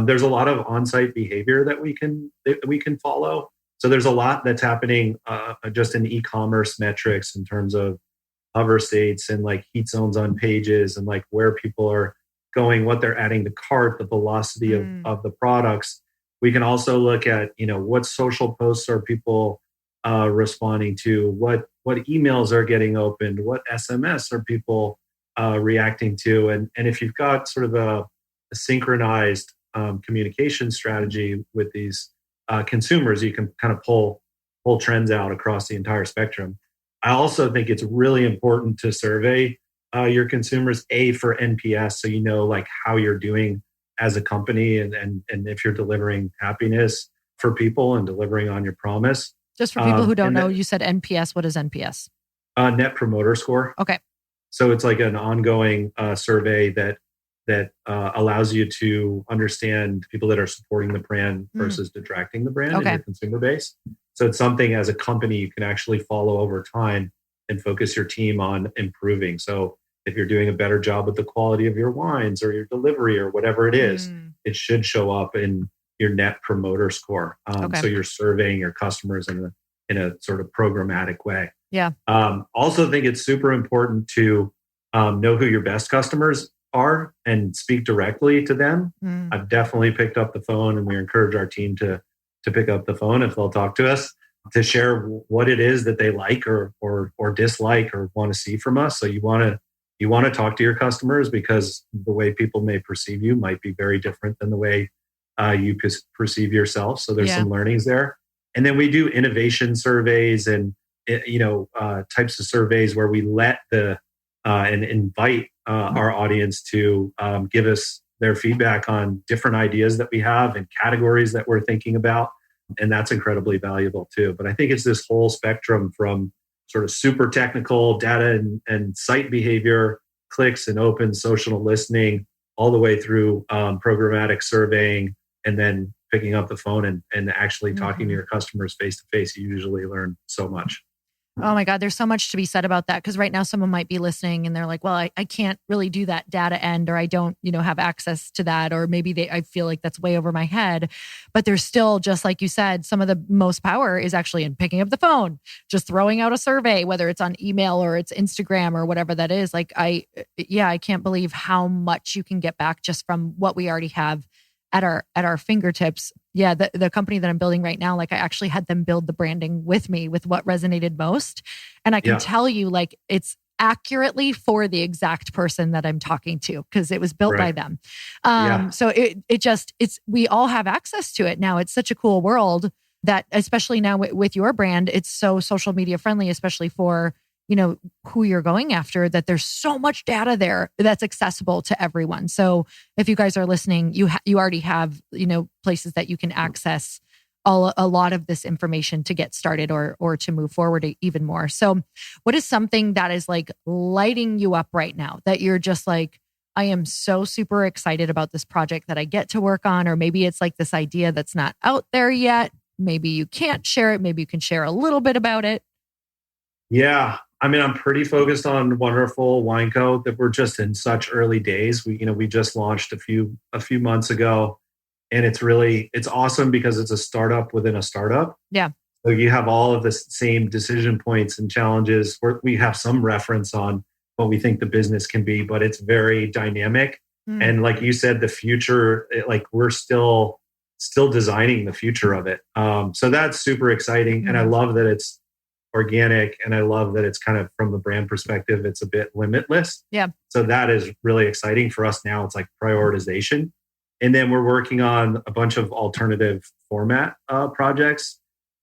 There's a lot of on-site behavior that we can follow. So there's a lot that's happening just in e-commerce metrics in terms of hover states and like heat zones on pages and like where people are going, what they're adding to cart, the velocity of the products. We can also look at, what social posts are people responding to, what emails are getting opened, what SMS are people reacting to. And if you've got sort of a synchronized communication strategy with these consumers, you can kind of pull trends out across the entire spectrum. I also think it's really important to survey your consumers, for NPS, so you know like how you're doing as a company and if you're delivering happiness for people and delivering on your promise. Just for people who don't and know, then, you said NPS. What is NPS? Net Promoter Score. Okay. So it's like an ongoing survey that allows you to understand people that are supporting the brand versus detracting the brand in your consumer base. So it's something as a company you can actually follow over time and focus your team on improving. So if you're doing a better job with the quality of your wines or your delivery or whatever it is, it should show up in your Net Promoter Score. So you're surveying your customers in a sort of programmatic way. Yeah. Also think it's super important to know who your best customers are and speak directly to them. I've definitely picked up the phone, and we encourage our team to pick up the phone if they'll talk to us, to share what it is that they like or dislike or want to see from us. So you want to talk to your customers, because the way people may perceive you might be very different than the way you perceive yourself. So there's some learnings there. And then we do innovation surveys and types of surveys where we let and invite our audience to give us their feedback on different ideas that we have and categories that we're thinking about. And that's incredibly valuable too. But I think it's this whole spectrum from sort of super technical data and site behavior, clicks and open social listening, all the way through programmatic surveying, and then picking up the phone and actually talking to your customers face to face. You usually learn so much. Oh my God, there's so much to be said about that. Because right now someone might be listening and they're like, well, I can't really do that data end, or I don't, have access to that. Or maybe I feel like that's way over my head. But there's still, just like you said, some of the most power is actually in picking up the phone, just throwing out a survey, whether it's on email or it's Instagram or whatever that is. Like I can't believe how much you can get back just from what we already have at our fingertips. Yeah, the company that I'm building right now, like I actually had them build the branding with me with what resonated most. And I can tell you, like, it's accurately for the exact person that I'm talking to, because it was built by them. So we all have access to it now. It's such a cool world that, especially now with your brand, it's so social media friendly, especially for who you're going after, that there's so much data there that's accessible to everyone. So if you guys are listening, you already have, places that you can access a lot of this information to get started or to move forward even more. So what is something that is like lighting you up right now that you're just like, I am so super excited about this project that I get to work on? Or maybe it's like this idea that's not out there yet. Maybe you can't share it. Maybe you can share a little bit about it. Yeah. I mean, I'm pretty focused on Wonderful Wine Co. that we're just in such early days. We just launched a few months ago, and it's awesome because it's a startup within a startup. Yeah. So you have all of the same decision points and challenges where we have some reference on what we think the business can be, but it's very dynamic. And like you said, the future, like we're still designing the future of it. So that's super exciting. And I love that it's organic, and I love that it's kind of, from the brand perspective, it's a bit limitless. Yeah. So that is really exciting for us now. It's like prioritization. And then we're working on a bunch of alternative format projects.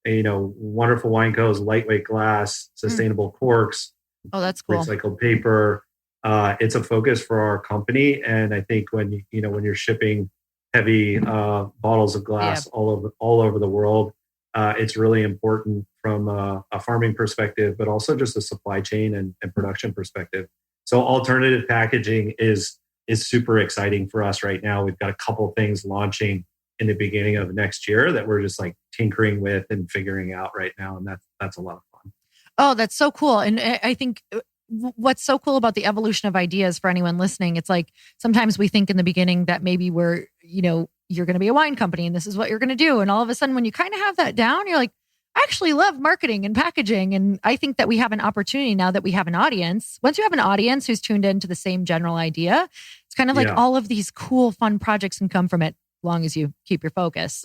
Wonderful Wine Co.'s lightweight glass, sustainable corks. Oh, that's cool. Recycled paper. It's a focus for our company. And I think when you're shipping heavy bottles of glass all over the world, it's really important from a farming perspective, but also just a supply chain and production perspective. So alternative packaging is super exciting for us right now. We've got a couple things launching in the beginning of next year that we're just like tinkering with and figuring out right now. And that's a lot of fun. Oh, that's so cool. And I think what's so cool about the evolution of ideas for anyone listening, it's like sometimes we think in the beginning that maybe you're going to be a wine company and this is what you're going to do. And all of a sudden, when you kind of have that down, you're like, I actually love marketing and packaging. And I think that we have an opportunity now that we have an audience. Once you have an audience who's tuned into the same general idea, it's kind of like all of these cool, fun projects can come from it. Long as you keep your focus.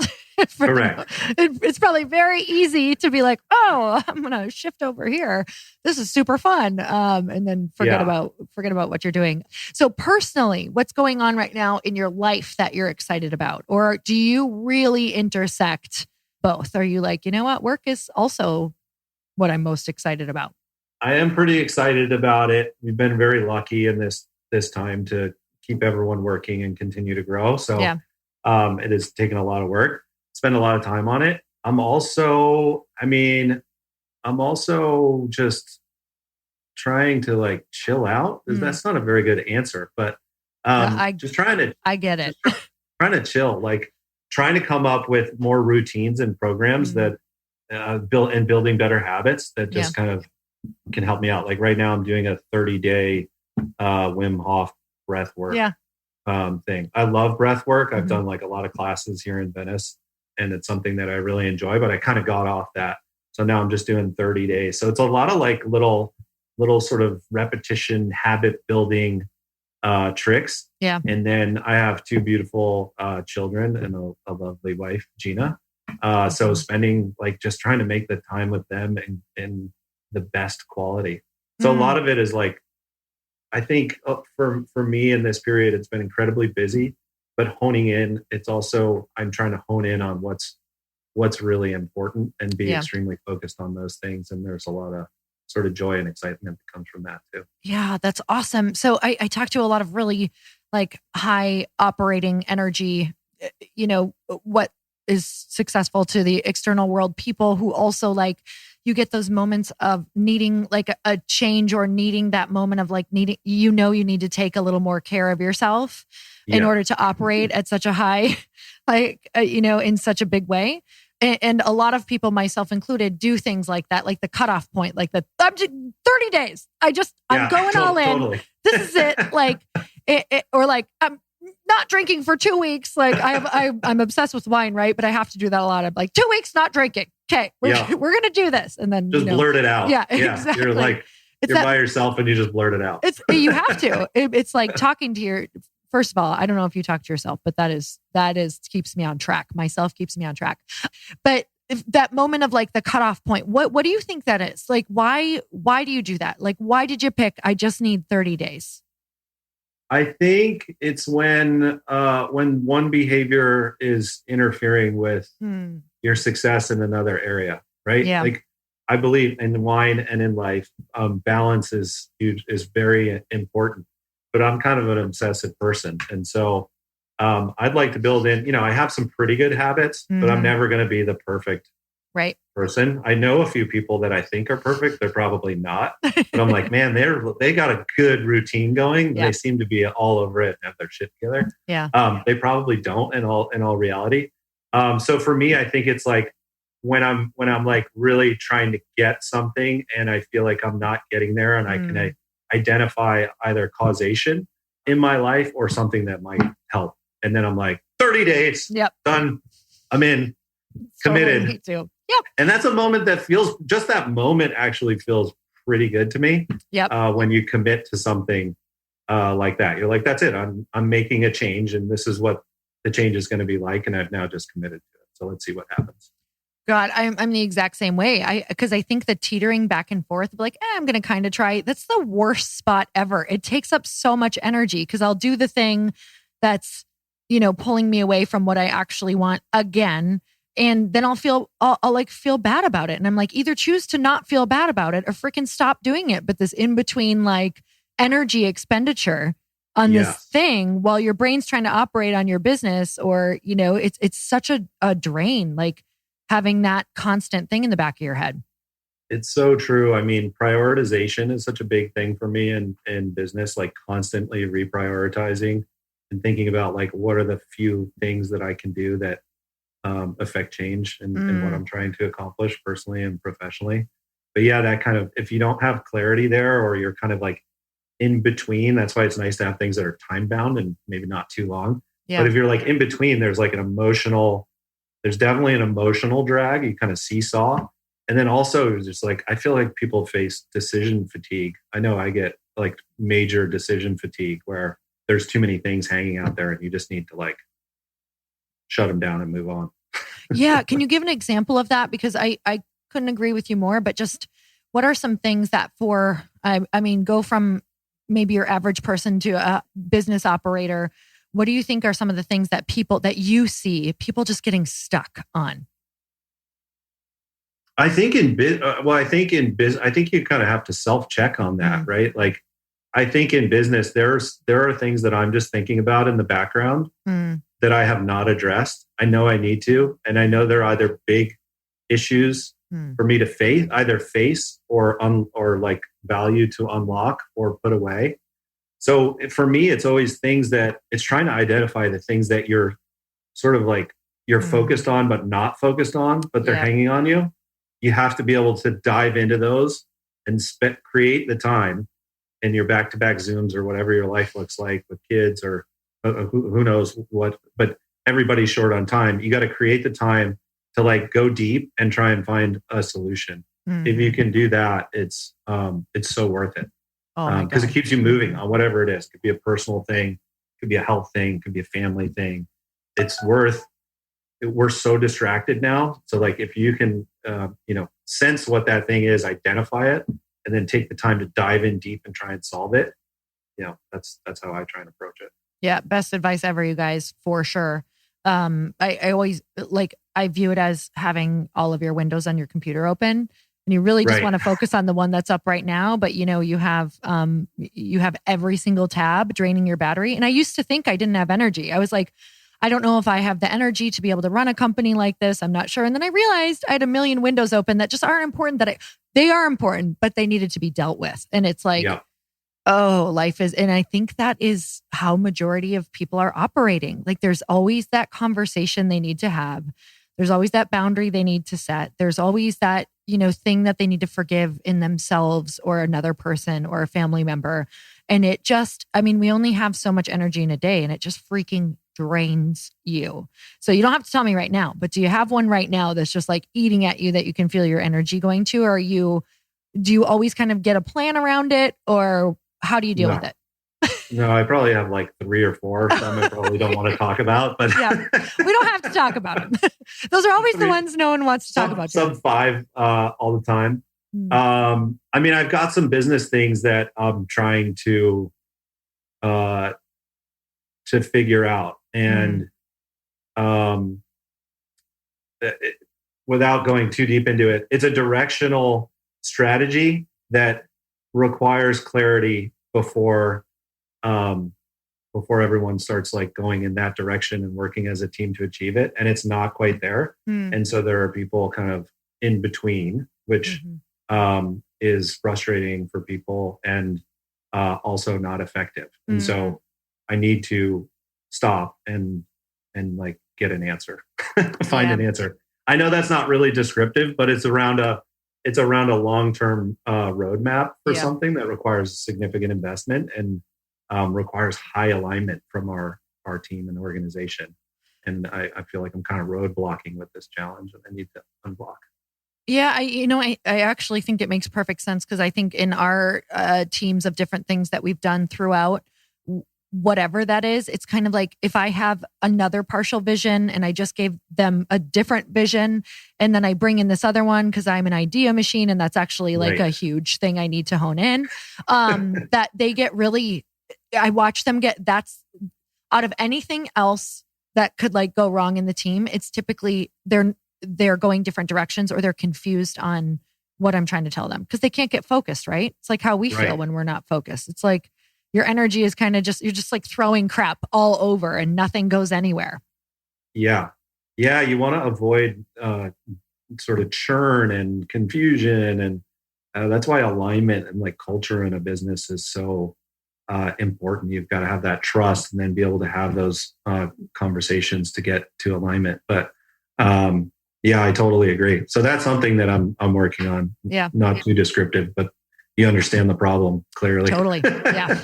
Correct. It's probably very easy to be like, oh, I'm going to shift over here. This is super fun. And then forget about what you're doing. So personally, what's going on right now in your life that you're excited about? Or do you really intersect both? Are you like, you know what? Work is also what I'm most excited about. I am pretty excited about it. We've been very lucky in this time to keep everyone working and continue to grow. So it has taken a lot of work, spend a lot of time on it. I'm also just trying to like chill out. That's not a very good answer, but just trying to. I get it. Trying to chill, like trying to come up with more routines and programs that building better habits that just kind of can help me out. Like right now, I'm doing a 30-day Wim Hof breath work. Thing. I love breath work. I've done like a lot of classes here in Venice and it's something that I really enjoy, but I kind of got off that. So now I'm just doing 30 days. So it's a lot of like little sort of repetition, habit building tricks. Yeah. And then I have two beautiful children and a lovely wife, Gina. So spending like just trying to make the time with them in the best quality. So a lot of it is like, I think for me in this period, it's been incredibly busy, but honing in, it's also, I'm trying to hone in on what's really important and be extremely focused on those things. And there's a lot of sort of joy and excitement that comes from that too. Yeah, that's awesome. So I talked to a lot of really like high operating energy, what is successful to the external world, people who also like, you get those moments of needing like a change or needing that moment of like needing, you need to take a little more care of yourself in order to operate at such a high, in such a big way. And a lot of people, myself included, do things like that, like the cutoff point, like I'm just 30 days. I'm going all in. Totally. This is it. Like, or like, I'm not drinking for 2 weeks. Like I'm obsessed with wine, right? But I have to do that a lot. I'm like 2 weeks not drinking. Okay, we're going to do this, and then just blurt it out. Yeah, exactly. You're like you're by yourself, and you just blurt it out. You have to. It's like talking to your. First of all, I don't know if you talk to yourself, but that is keeps me on track. Myself keeps me on track. But if that moment of like the cutoff point, what do you think that is? Like, why do you do that? Like, why did you pick? I just need 30 days. I think it's when one behavior is interfering with your success in another area, right? Yeah. Like I believe in wine and in life, balance is huge, is very important. But I'm kind of an obsessive person, and so I'd like to build in. I have some pretty good habits, but I'm never going to be the perfect person. I know a few people that I think are perfect. They're probably not. But I'm like, man, they got a good routine going. Yeah. They seem to be all over it and have their shit together. Yeah. They probably don't in all reality. So for me, I think it's like when I'm like really trying to get something and I feel like I'm not getting there and I can identify either causation in my life or something that might help. And then I'm like, 30 days, done. I'm in, committed. Me too. Yep. And that's a moment that that moment actually feels pretty good to me. Yep. When you commit to something like that, you're like, that's it. I'm making a change and this is what the change is going to be like. And I've now just committed to it. So let's see what happens. God, I'm the exact same way. Because I think the teetering back and forth, like, I'm going to kind of try. That's the worst spot ever. It takes up so much energy because I'll do the thing that's, pulling me away from what I actually want again. And then I'll feel bad about it. And I'm like, either choose to not feel bad about it or freaking stop doing it. But this in between like energy expenditure on this thing while your brain's trying to operate on your business or, it's such a drain, like having that constant thing in the back of your head. It's so true. I mean, prioritization is such a big thing for me in business, like constantly reprioritizing and thinking about like what are the few things that I can do that affect change and what I'm trying to accomplish personally and professionally. But yeah, that kind of, if you don't have clarity there or you're kind of like in between, that's why it's nice to have things that are time bound and maybe not too long. Yeah. But if you're like in between, there's definitely an emotional drag. You kind of seesaw. And then also just like, I feel like people face decision fatigue. I know I get like major decision fatigue where there's too many things hanging out there and you just need to like shut them down and move on. Yeah. Can you give an example of that? Because I couldn't agree with you more, but just what are some things that I mean, go from maybe your average person to a business operator. What do you think are some of the things that you see people just getting stuck on? I think in I think you kind of have to self-check on that, right? Like, I think in business, there are things that I'm just thinking about in the background that I have not addressed. I know I need to, and I know they're either big issues for me to face or like value to unlock or put away. So for me, it's always things that it's trying to identify the things that you're sort of like you're focused on, but not focused on, but they're hanging on you. You have to be able to dive into those and create the time in your back-to-back Zooms or whatever your life looks like with kids or who knows what, but everybody's short on time. You got to create the time to like go deep and try and find a solution. If you can do that, it's so worth it. Because it keeps you moving on whatever it is. It could be a personal thing, it could be a health thing, it could be a family thing. We're so distracted now. So like if you can, sense what that thing is, identify it, and then take the time to dive in deep and try and solve it. That's how I try and approach it. Yeah. Best advice ever, you guys, for sure. I always I view it as having all of your windows on your computer open. And you really just want to focus on the one that's up right now. But you have every single tab draining your battery. And I used to think I didn't have energy. I was like, I don't know if I have the energy to be able to run a company like this. I'm not sure. And then I realized I had a million windows open that just aren't important. They are important, but they needed to be dealt with. And it's like, life is. And I think that is how majority of people are operating. Like there's always that conversation they need to have. There's always that boundary they need to set. There's always that, thing that they need to forgive in themselves or another person or a family member. And it just, we only have so much energy in a day and it just freaking drains you. So you don't have to tell me right now, but do you have one right now that's just like eating at you that you can feel your energy going to? Or do you always kind of get a plan around it, or how do you deal with it? No, I probably have like 3 or 4. Some I probably don't want to talk about, but yeah, we don't have to talk about them. Those are always the ones no one wants to talk about. Sub 5 all the time. I've got some business things that I'm trying to figure out, and without going too deep into it, it's a directional strategy that requires clarity before everyone starts like going in that direction and working as a team to achieve it. And it's not quite there. And so there are people kind of in between, which is frustrating for people and also not effective. And so I need to stop and like get an answer, find an answer. I know that's not really descriptive, but it's around a long-term roadmap for something that requires significant investment and requires high alignment from our team and organization. And I feel like I'm kind of roadblocking with this challenge and I need to unblock. Yeah, I actually think it makes perfect sense because I think in our teams of different things that we've done throughout, whatever that is, it's kind of like if I have another partial vision and I just gave them a different vision and then I bring in this other one because I'm an idea machine and that's actually like a huge thing I need to hone in, that they get really, I watch them that's out of anything else that could like go wrong in the team. It's typically they're going different directions or they're confused on what I'm trying to tell them because they can't get focused, right? It's like how we feel when we're not focused. It's like your energy is kind of you're just like throwing crap all over and nothing goes anywhere. Yeah. You want to avoid sort of churn and confusion. And that's why alignment and like culture in a business is so important. You've got to have that trust and then be able to have those conversations to get to alignment. But yeah, I totally agree. So that's something that I'm working on. Yeah. Not too descriptive, but you understand the problem clearly. Totally. Yeah.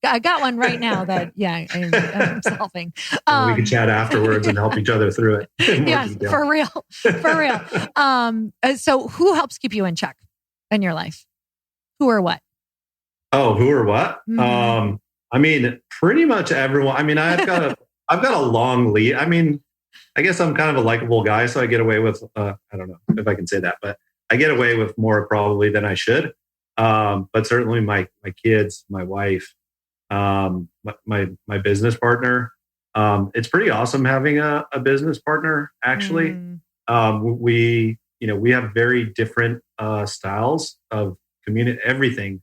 I got one right now that, I'm solving. We can chat afterwards and help each other through it. Yes, detail. for real. For real. So who helps keep you in check in your life? Who or what? Oh, who or what? Mm-hmm. I mean, pretty much everyone. I mean, I've got a long lead. I mean, I guess I'm kind of a likable guy, so I get away with, I don't know if I can say that, but I get away with more probably than I should. But certainly my kids, my wife, my business partner. It's pretty awesome having a business partner, actually. We have very different styles of communication,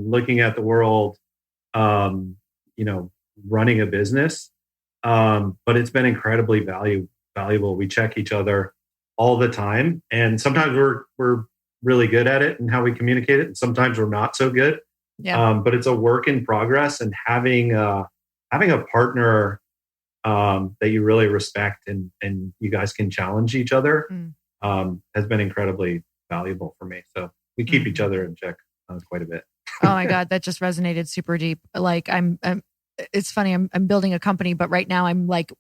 looking at the world, running a business. But it's been incredibly valuable. We check each other all the time. And sometimes we're really good at it and how we communicate it. And sometimes we're not so good. Yeah. But it's a work in progress, and having a partner that you really respect and you guys can challenge each other has been incredibly valuable for me. So we keep each other in check quite a bit. Oh my God, that just resonated super deep. Like it's funny. I'm building a company, but right now I'm like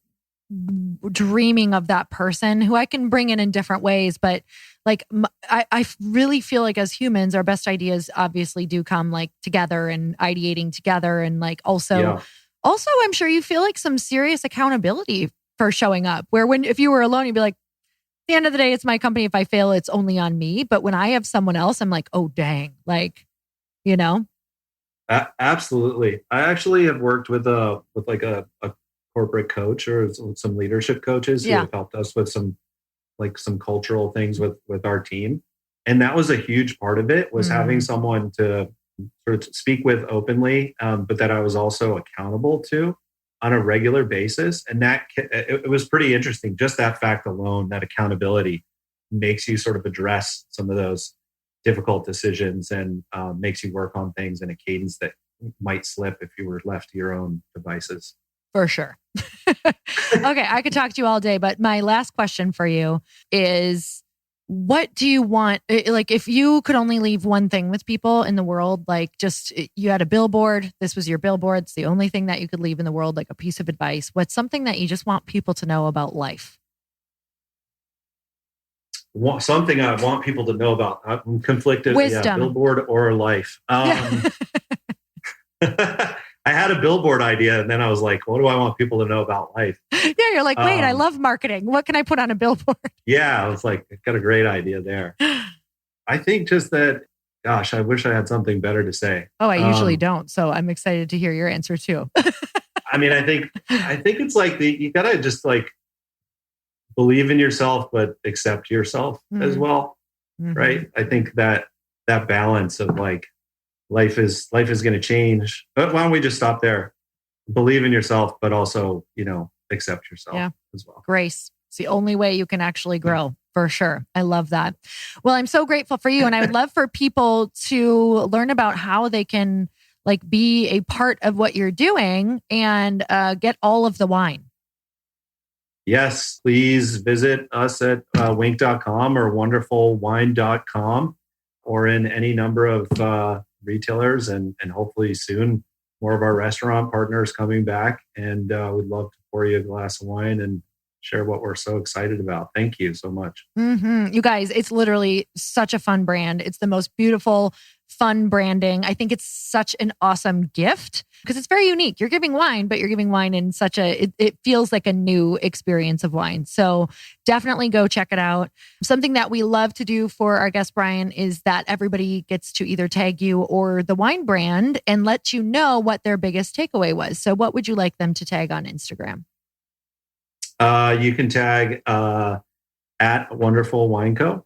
dreaming of that person who I can bring in different ways. But like, I really feel like as humans, our best ideas obviously do come like together and ideating together. And like, also, I'm sure you feel like some serious accountability for showing up, where if you were alone, you'd be like, at the end of the day, it's my company. If I fail, it's only on me. But when I have someone else, I'm like, oh, dang, like, Absolutely. I actually have worked with a corporate coach or some leadership coaches who have helped us with some cultural things with our team. And that was a huge part of it, was having someone to sort of speak with openly, but that I was also accountable to on a regular basis. And that it was pretty interesting. Just that fact alone, that accountability makes you sort of address some of those difficult decisions and makes you work on things in a cadence that might slip if you were left to your own devices. For sure. Okay, I could talk to you all day, but my last question for you is, what do you want? Like, if you could only leave one thing with people in the world, like just you had a billboard, this was your billboard, it's the only thing that you could leave in the world, like a piece of advice. What's something that you just want people to know about life? Something I want people to know about. I'm conflicted. Wisdom. Yeah, billboard or life. I had a billboard idea, and then I was like, what do I want people to know about life? Yeah, you're like, wait, I love marketing. What can I put on a billboard? Yeah, I was like, I've got a great idea there. I think just that, gosh, I wish I had something better to say. Oh, I usually don't. So I'm excited to hear your answer too. I mean, I think it's like you gotta just like believe in yourself, but accept yourself as well. Right. I think that balance of like, life is going to change, but why don't we just stop there? Believe in yourself, but also, accept yourself as well. Grace. It's the only way you can actually grow, for sure. I love that. Well, I'm so grateful for you. And I would love for people to learn about how they can like be a part of what you're doing and get all of the wine. Yes, please visit us at wink.com or wonderfulwine.com or in any number of retailers, and hopefully soon more of our restaurant partners coming back, and we'd love to pour you a glass of wine and share what we're so excited about. Thank you so much. You guys, it's literally such a fun brand. It's the most beautiful, fun branding. I think it's such an awesome gift because it's very unique. You're giving wine, but you're giving wine in such it feels like a new experience of wine. So definitely go check it out. Something that we love to do for our guest, Brian, is that everybody gets to either tag you or the wine brand and let you know what their biggest takeaway was. So what would you like them to tag on Instagram? You can tag at Wonderful Wine Co.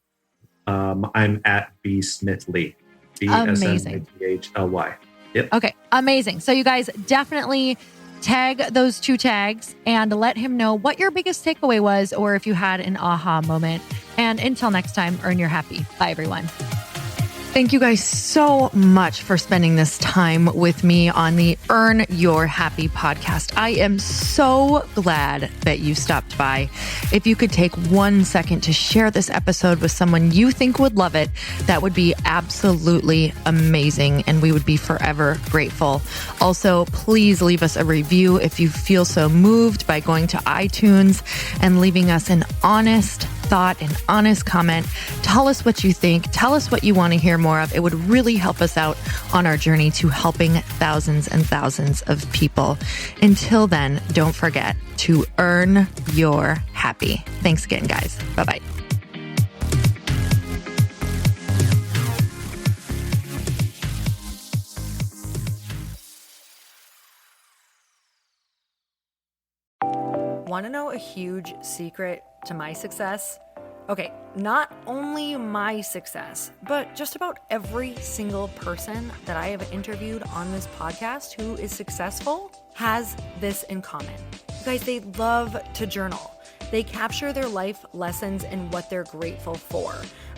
I'm at B Smithley. Amazing. BSMITHLY. Yep. Okay, amazing. So you guys definitely Tag those 2 tags and let him know what your biggest takeaway was or if you had an aha moment. And until next time, earn your happy. Bye, everyone. Thank you guys so much for spending this time with me on the Earn Your Happy podcast. I am so glad that you stopped by. If you could take 1 second to share this episode with someone you think would love it, that would be absolutely amazing, and we would be forever grateful. Also, please leave us a review if you feel so moved by going to iTunes and leaving us an honest thought, an honest comment. Tell us what you think. Tell us what you want to hear more of. It would really help us out on our journey to helping thousands and thousands of people. Until then, don't forget to earn your happy. Thanks again, guys. Bye-bye. Want to know a huge secret to my success? Okay, not only my success, but just about every single person that I have interviewed on this podcast who is successful has this in common. You guys, they love to journal. They capture their life lessons and what they're grateful for.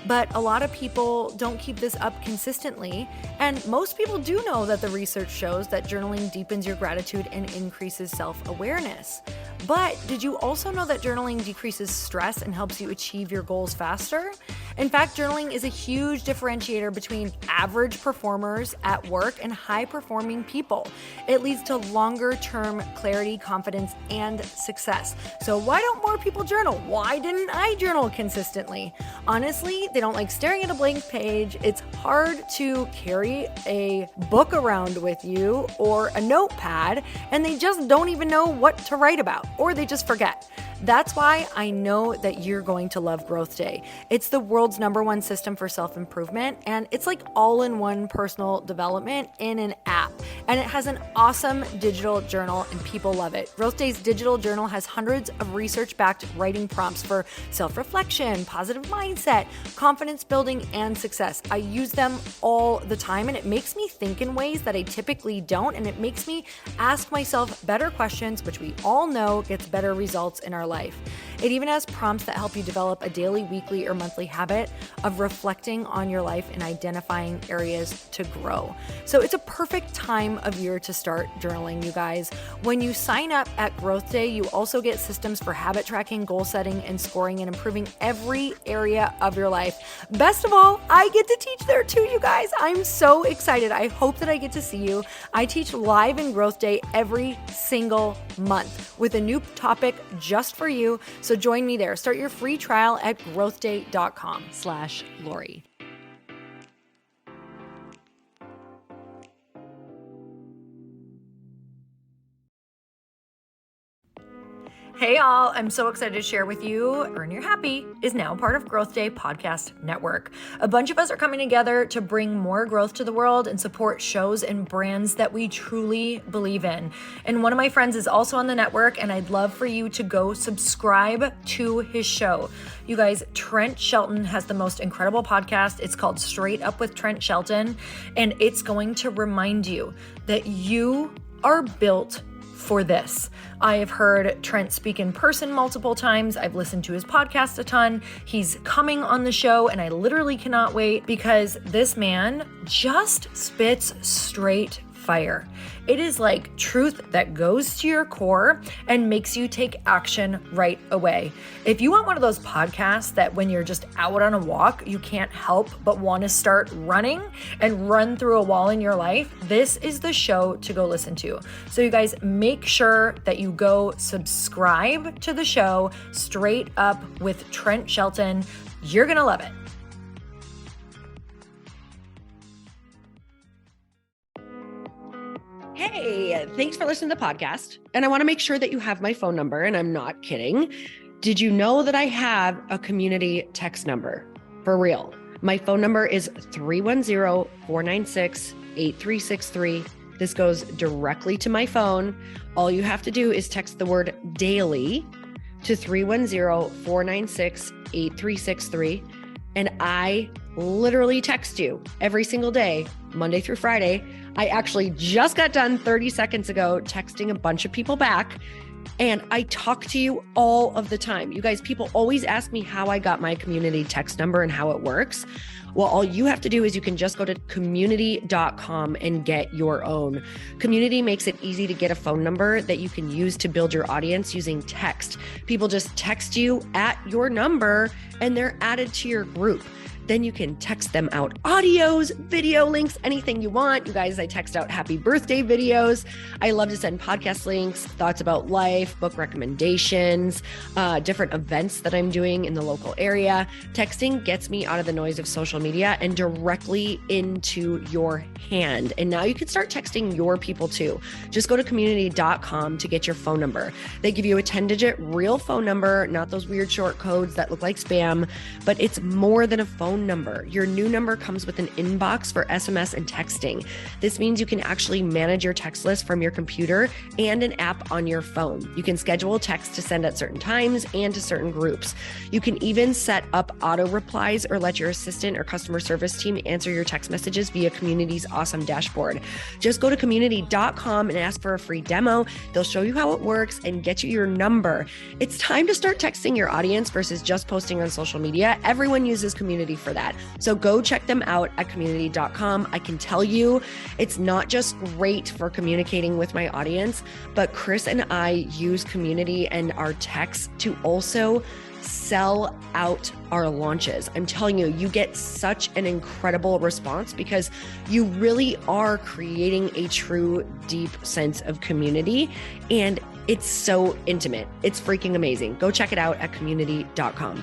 But a lot of people don't keep this up consistently. And most people do know that the research shows that journaling deepens your gratitude and increases self-awareness. But did you also know that journaling decreases stress and helps you achieve your goals faster? In fact, journaling is a huge differentiator between average performers at work and high-performing people. It leads to longer-term clarity, confidence, and success. So why don't more people journal? Why didn't I journal consistently? Honestly, they don't like staring at a blank page. It's hard to carry a book around with you or a notepad, and they just don't even know what to write about, or they just forget. That's why I know that you're going to love Growth Day. It's the world's #1 system for self-improvement, and it's like all-in-one personal development in an app. And it has an awesome digital journal, and people love it. Growth Day's digital journal has hundreds of research-backed writing prompts for self-reflection, positive mindset, confidence building, and success. I use them all the time, and it makes me think in ways that I typically don't, and it makes me ask myself better questions, which we all know gets better results in our life. It even has prompts that help you develop a daily, weekly, or monthly habit of reflecting on your life and identifying areas to grow. So it's a perfect time of year to start journaling, you guys. When you sign up at Growth Day, you also get systems for habit tracking, goal setting, and scoring, and improving every area of your life. Best of all, I get to teach there too, you guys. I'm so excited. I hope that I get to see you. I teach live in Growth Day every single month with a new topic just for you. So join me there. Start your free trial at growthday.com/Lori. Hey all, I'm so excited to share with you, Earn Your Happy is now part of Growth Day Podcast Network. A bunch of us are coming together to bring more growth to the world and support shows and brands that we truly believe in. And one of my friends is also on the network, and I'd love for you to go subscribe to his show. You guys, Trent Shelton has the most incredible podcast. It's called Straight Up with Trent Shelton, and it's going to remind you that you are built for this. I have heard Trent speak in person multiple times. I've listened to his podcast a ton. He's coming on the show, and I literally cannot wait because this man just spits straight fire. It is like truth that goes to your core and makes you take action right away. If you want one of those podcasts that when you're just out on a walk, you can't help but want to start running and run through a wall in your life, this is the show to go listen to. So you guys, make sure that you go subscribe to the show, Straight Up with Trent Shelton. You're going to love it. Hey, thanks for listening to the podcast. And I want to make sure that you have my phone number, and I'm not kidding. Did you know that I have a community text number? For real. My phone number is 310-496-8363. This goes directly to my phone. All you have to do is text the word daily to 310-496-8363. And I literally text you every single day, Monday through Friday. I actually just got done 30 seconds ago texting a bunch of people back, and I talk to you all of the time. You guys, people always ask me how I got my community text number and how it works. Well, all you have to do is you can just go to community.com and get your own. Community makes it easy to get a phone number that you can use to build your audience using text. People just text you at your number and they're added to your group. Then you can text them out audios, video links, anything you want. You guys, I text out happy birthday videos. I love to send podcast links, thoughts about life, book recommendations, different events that I'm doing in the local area. Texting gets me out of the noise of social media and directly into your hand. And now you can start texting your people too. Just go to community.com to get your phone number. They give you a 10-digit real phone number, not those weird short codes that look like spam, but it's more than a phone number. Your new number comes with an inbox for SMS and texting. This means you can actually manage your text list from your computer and an app on your phone. You can schedule text to send at certain times and to certain groups. You can even set up auto replies or let your assistant or customer service team answer your text messages via Community's awesome dashboard. Just go to community.com and ask for a free demo. They'll show you how it works and get you your number. It's time to start texting your audience versus just posting on social media. Everyone uses Community for that. So go check them out at community.com. I can tell you it's not just great for communicating with my audience, but Chris and I use Community and our texts to also sell out our launches. I'm telling you, you get such an incredible response because you really are creating a true, deep sense of community. And it's so intimate. It's freaking amazing. Go check it out at community.com.